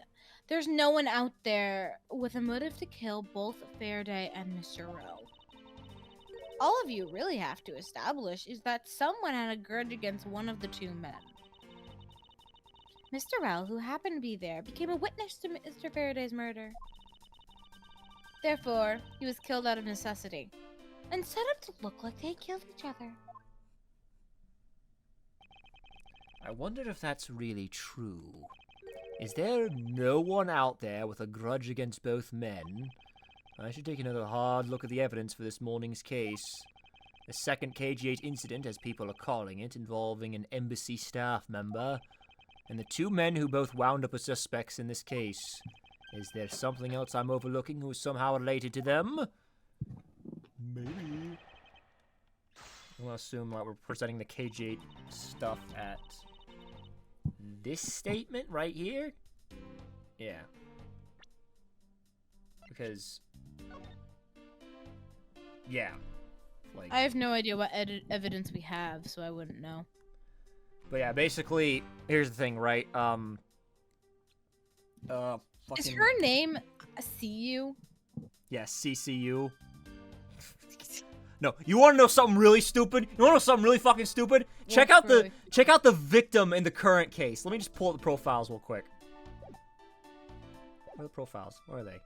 There's no one out there with a motive to kill both Faraday and Mr. Rowe. All of you really have to establish is that someone had a grudge against one of the two men. Mr. Rowe, who happened to be there, became a witness to Mr. Faraday's murder. Therefore, he was killed out of necessity, and set up to look like they killed each other. I wonder if that's really true. Is there no one out there with a grudge against both men? I should take another hard look at the evidence for this morning's case. The second KG8 incident, as people are calling it, involving an embassy staff member, and the two men who both wound up as suspects in this case. Is there something else I'm overlooking who is somehow related to them? Maybe. We'll assume that we're presenting the KG8 stuff at this statement right here? Yeah. Because... yeah. Like... I have no idea what evidence we have, so I wouldn't know. But yeah, basically, here's the thing, right? Is her name CU? Yeah, CCU. No, you want to know something really stupid? You want to know something really fucking stupid? Check out the victim in the current case. Let me just pull up the profiles real quick. Where are the profiles? Where are they?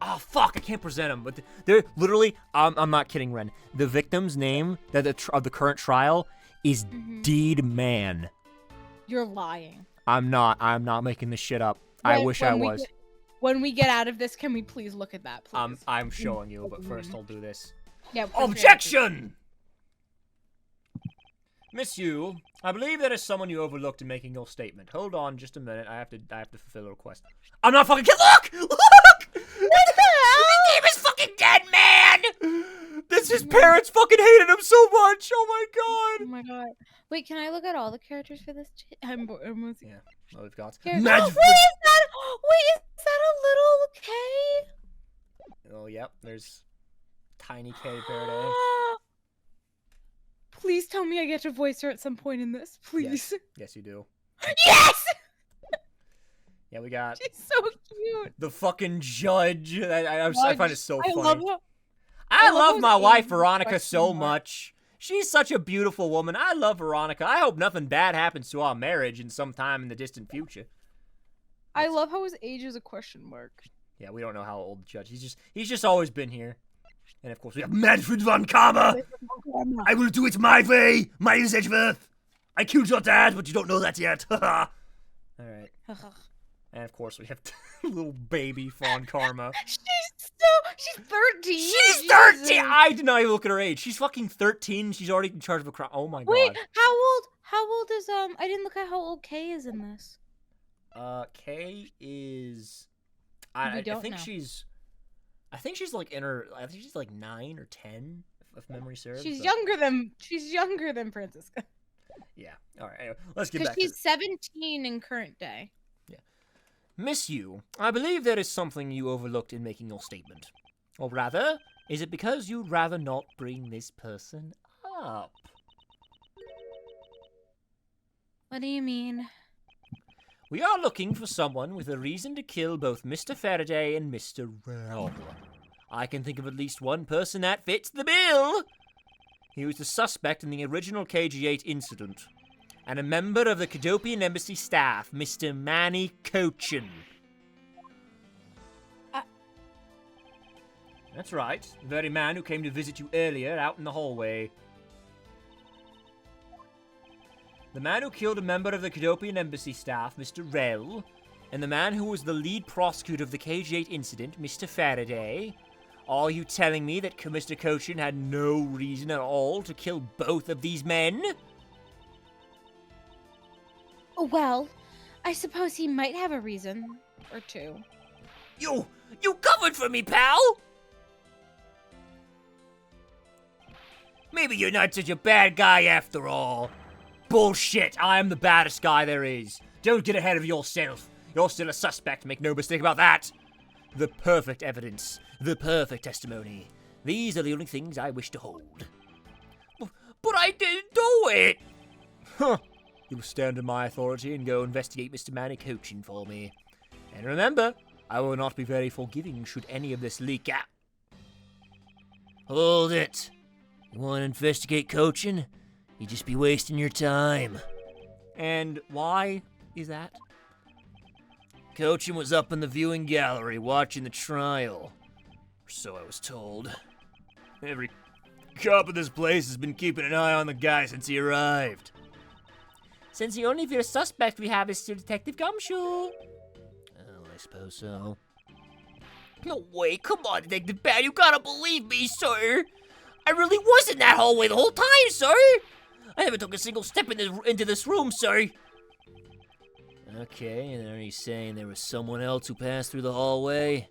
Oh fuck! I can't present them. But they're literally. I'm not kidding, Ren. The victim's name of the current trial is Deed Man. You're lying. I'm not making this shit up. I wish I was. When we get out of this, can we please look at that, please? I'm showing you, but first I'll do this. Yeah. Objection! Miss Yu, I believe there is someone you overlooked in making your statement. Hold on just a minute. I have to fulfill a request. I'm not fucking Look! Look! What the hell? He was fucking dead, man! His parents fucking hated him so much! Oh my Oh god! my god. Wait, can I look at all the characters for this? I'm Yeah, well, we've got. Wait, is that a little K? Oh, yep, there's Tiny K Faraday. Please tell me I get to voice her at some point in this, please. Yes, you do. Yes! Yeah, we got She's so cute. the fucking judge. I find it so funny. I I love those my wife Asian Veronica question so marks. much. She's such a beautiful woman. I love Veronica. I hope nothing bad happens to our marriage in some time in the distant future. I love how his age is a question mark. Yeah, we don't know how old the judge. He's just always been here. And of course we have Manfred von Karma! I will do it my way, Miles Edgeworth! I killed your dad, but you don't know that yet. Haha. Alright. And of course we have little baby Fawn Karma. She's 13. She's 13! I did not even look at her age. She's fucking 13. She's already in charge of a crime. Oh my Wait, god. how old is I didn't look at how old Kay is in this. Kay is We I don't think know. I think she's like in her I think she's like 9 or 10 if memory serves. She's so- younger than Francisca. Yeah. All right. Anyway, let's get Because back she's 17 in current day. Miss Yu, I believe there is something you overlooked in making your statement. Or rather, is it because you'd rather not bring this person up? What do you mean? We are looking for someone with a reason to kill both Mr. Faraday and Mr. Rell. I can think of at least one person that fits the bill. He was the suspect in the original KG-8 incident, and a member of the Cadopian Embassy staff, Mr. Manny Cochin. That's right, the very man who came to visit you earlier out in the hallway. The man who killed a member of the Cadopian Embassy staff, Mr. Rell, and the man who was the lead prosecutor of the KG-8 incident, Mr. Faraday. Are you telling me that Mr. Cochin had no reason at all to kill both of these men? Well, I suppose he might have a reason or two. You covered for me, pal! Maybe you're not such a bad guy after all. Bullshit! I am the baddest guy there is. Don't get ahead of yourself. You're still a suspect, make no mistake about that. The perfect evidence. The perfect testimony. These are the only things I wish to hold. But I didn't do it! Huh. You'll stand in my authority and go investigate Mr. Manny Cochin for me. And remember, I will not be very forgiving should any of this leak out. Hold it. You want to investigate Cochin? You'd just be wasting your time. And why is that? Cochin was up in the viewing gallery watching the trial. Or so I was told. Every cop in this place has been keeping an eye on the guy since he arrived. Since the only real suspect we have is still Detective Gumshoe. Oh, I suppose so. No way, come on, Detective Bad, you gotta believe me, sir! I really was in that hallway the whole time, sir! I haven't took a single step into this room, sir! Okay, and are you saying there was someone else who passed through the hallway?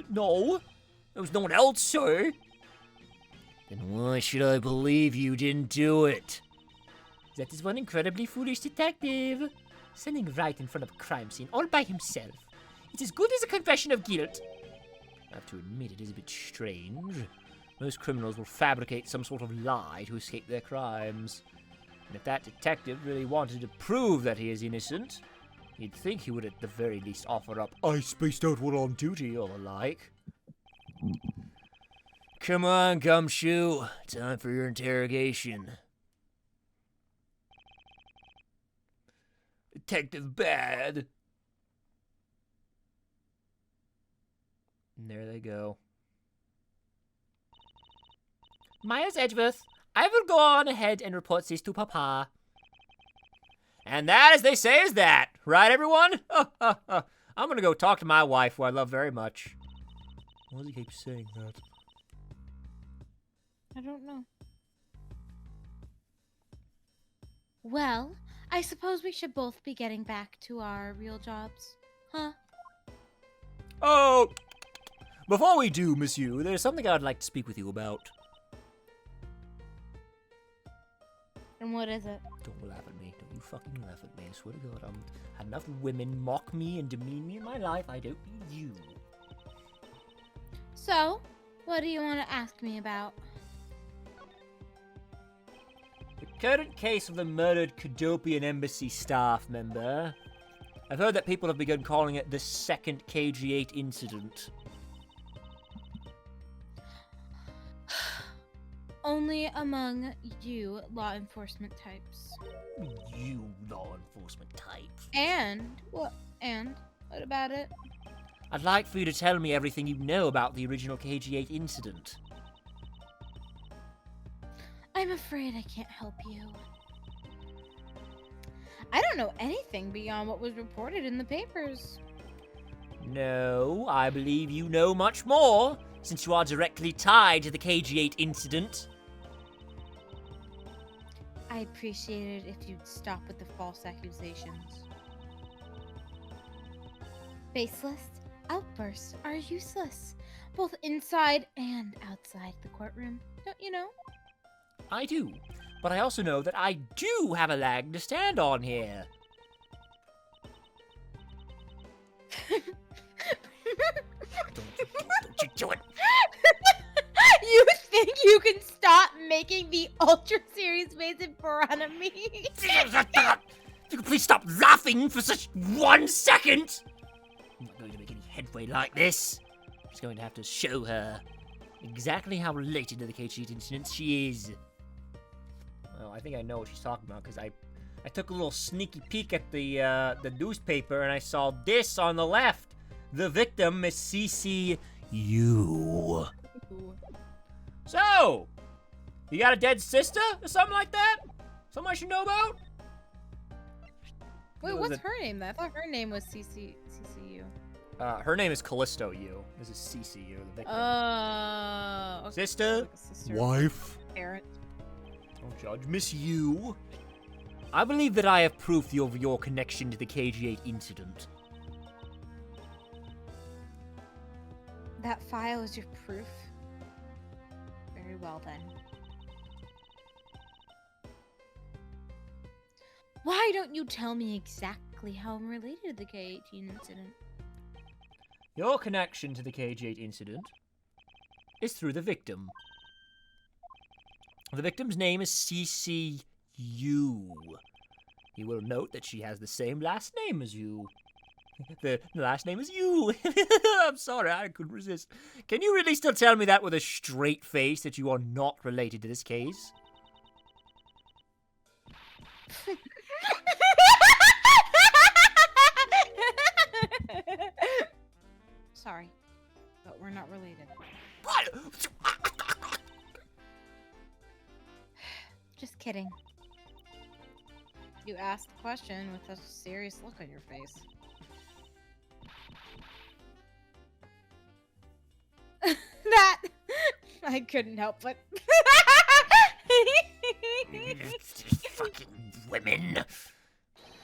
No. There was no one else, sir. Then why should I believe you didn't do it? That is one incredibly foolish detective. Standing right in front of a crime scene all by himself. It's as good as a confession of guilt. I have to admit it is a bit strange. Most criminals will fabricate some sort of lie to escape their crimes. And if that detective really wanted to prove that he is innocent, you'd think he would at the very least offer up, "I spaced out while on duty," or the like. Come on, Gumshoe. Time for your interrogation. Detective Bad. And there they go. Myers Edgeworth, I will go on ahead and report this to Papa. And that, as they say, is that. Right, everyone? I'm gonna go talk to my wife, who I love very much. Why does he keep saying that? I don't know. Well, I suppose we should both be getting back to our real jobs. Huh? Oh! Before we do, monsieur, there's something I'd like to speak with you about. And what is it? Don't laugh at me. Don't you fucking laugh at me. I swear to God, I've had enough women mock me and demean me in my life. I don't need you. So, what do you want to ask me about? The current case of the murdered Cadopian Embassy staff member. I've heard that people have begun calling it the second KG-8 incident. Only among you law enforcement types. You law enforcement types. And what about it? I'd like for you to tell me everything you know about the original KG-8 incident. I'm afraid I can't help you. I don't know anything beyond what was reported in the papers. No, I believe you know much more, since you are directly tied to the KG-8 incident. I appreciate it if you'd stop with the false accusations. Baseless outbursts are useless, both inside and outside the courtroom, don't you know? I do, but I also know that I do have a leg to stand on here. Don't you do it. You think you can stop making the Ultra Series base in front of me? You can please stop laughing for such 1 second. I'm not going to make any headway like this. I'm just going to have to show her exactly how related to the KG incident she is. Well, I think I know what she's talking about, because I took a little sneaky peek at the newspaper, and I saw this on the left. The victim is CCU. So, you got a dead sister or something like that? Something I should know about? Wait, Was what's it- her name? I thought her name was CCU. Her name is Callisto U. This is CCU, the victim. Okay. Sister? Like a sister, Wife? parent. Don't judge. Miss U. I believe that I have proof of your connection to the KG8 incident. That file is your proof. Very well then. Why don't you tell me exactly how I'm related to the K-18 incident? Your connection to the KG8 incident is through the victim. The victim's name is CCU. You will note that she has the same last name as you. The last name is you. I'm sorry, I couldn't resist. Can you really still tell me that with a straight face that you are not related to this case? Sorry, but we're not related. Just kidding. You asked the question with a serious look on your face. That I couldn't help but. Fucking women.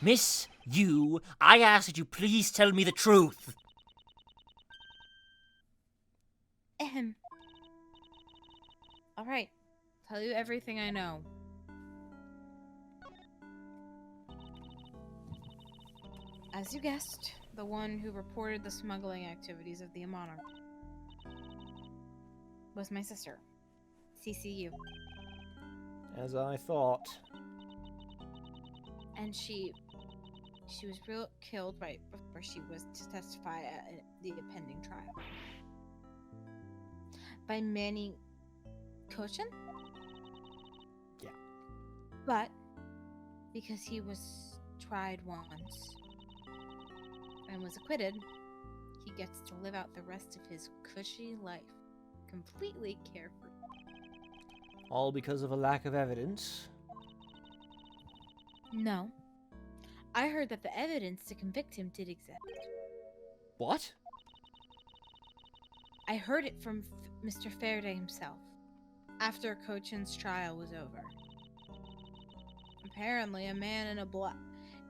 Miss U, I ask that you please tell me the truth. Ahem. All right, tell you everything I know. As you guessed, the one who reported the smuggling activities of the Amana was my sister, CCU. As I thought. And she was killed right before she was to testify at the pending trial by Manny Kochin. Yeah. But because he was tried once and was acquitted, he gets to live out the rest of his cushy life completely carefree. All because of a lack of evidence. No. I heard that the evidence to convict him did exist. What? I heard it from Mr. Faraday himself, after Cochin's trial was over. Apparently, a man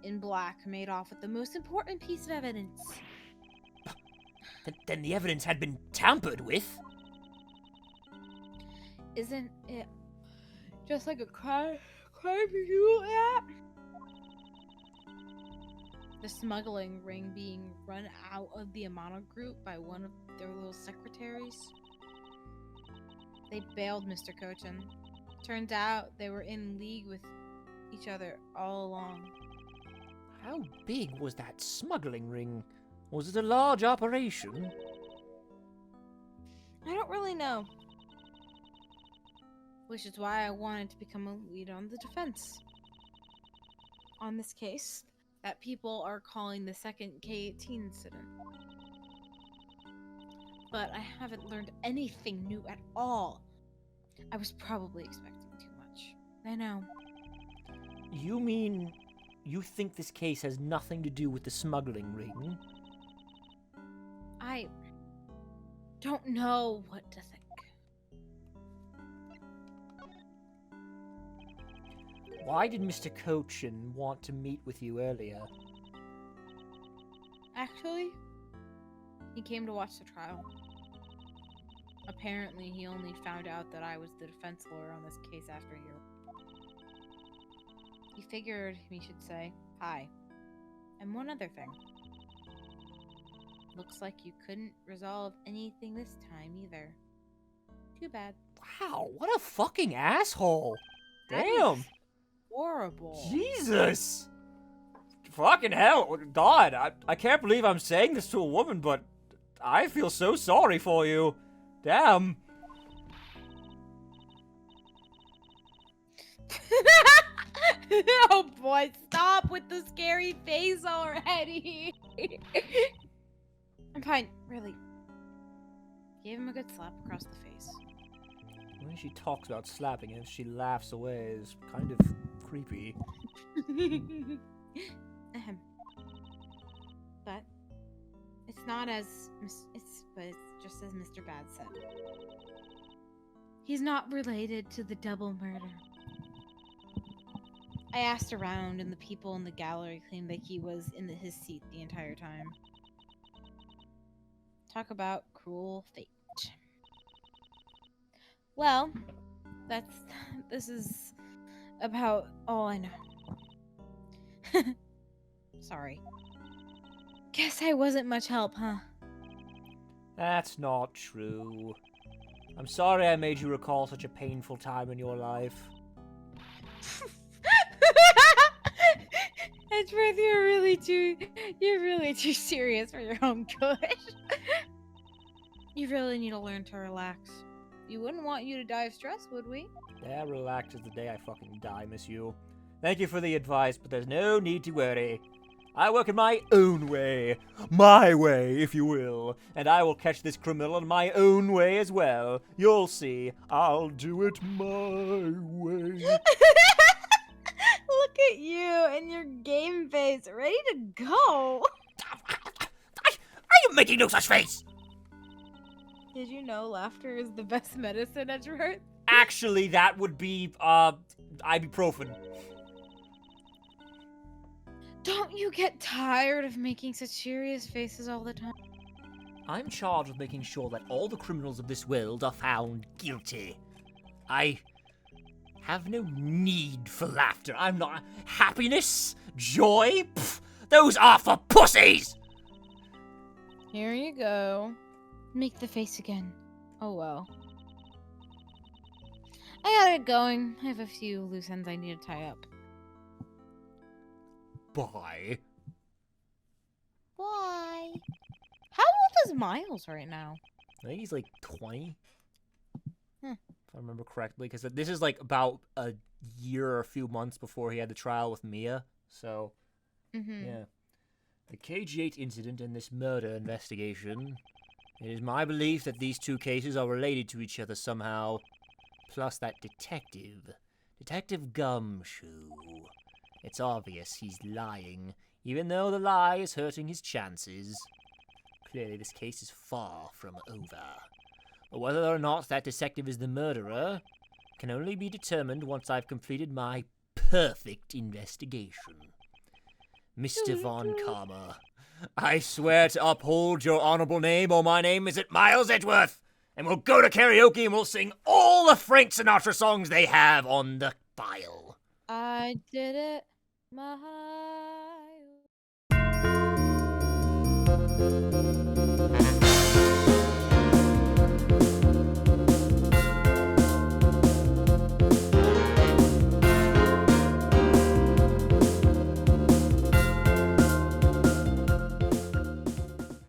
in black made off with the most important piece of evidence. Then the evidence had been tampered with. Isn't it just like a crime review app? The smuggling ring being run out of the Amana group by one of their little secretaries. They bailed Mr. Cochin. Turns out they were in league with each other all along. How big was that smuggling ring? Was it a large operation? I don't really know. Which is why I wanted to become a lead on the defense. On this case, that people are calling the second K-18 incident. But I haven't learned anything new at all. I was probably expecting too much. I know. You mean you think this case has nothing to do with the smuggling ring? I don't know what to think. Why did Mr. Cochin want to meet with you earlier? Actually, he came to watch the trial. Apparently, he only found out that I was the defense lawyer on this case after a year. He figured he should say hi. And one other thing. Looks like you couldn't resolve anything this time either. Too bad. Wow, what a fucking asshole. That Damn. is horrible. Jesus. Fucking hell. God, I can't believe I'm saying this to a woman, but I feel so sorry for you. Damn. Oh boy, stop with the scary face already. I'm fine, really. Gave him a good slap across the face. When she talks about slapping him, she laughs away. It's kind of creepy. Ahem. But it's not as it's just as Mr. Bad said. He's not related to the double murder. I asked around, and the people in the gallery claimed that he was in his seat the entire time. Talk about cruel fate. Well, this is about all I know. Sorry. Guess I wasn't much help, huh? That's not true. I'm sorry I made you recall such a painful time in your life. Edgeworth, you're really too serious for your own good. You really need to learn to relax. We wouldn't want you to die of stress, would we? Yeah, relax is the day I fucking die, miss you. Thank you for the advice, but there's no need to worry. I work in my own way. My way, if you will. And I will catch this criminal in my own way as well. You'll see. I'll do it my way. Look at you and your game face, ready to go. I am making no such face! Did you know laughter is the best medicine, Edgeworth? Actually, that would be, ibuprofen. Don't you get tired of making such serious faces all the time? I'm charged with making sure that all the criminals of this world are found guilty. I have no need for laughter. I'm not... Happiness? Joy? Pfft, those are for pussies! Here you go. Make the face again. Oh well. I gotta get going. I have a few loose ends I need to tie up. Bye. Bye. How old is Miles right now? I think he's like 20. Hmm. If I remember correctly, because this is like about a year or a few months before he had the trial with Mia. So, yeah. The KG8 incident and this murder investigation. It is my belief that these two cases are related to each other somehow. Plus that detective. Detective Gumshoe. It's obvious he's lying, even though the lie is hurting his chances. Clearly this case is far from over. But whether or not that detective is the murderer can only be determined once I've completed my perfect investigation. Mr. Von Karma, I swear to uphold your honorable name, or my name isn't Miles Edgeworth, and we'll go to karaoke and we'll sing all the Frank Sinatra songs they have on the file. I did it, Miles.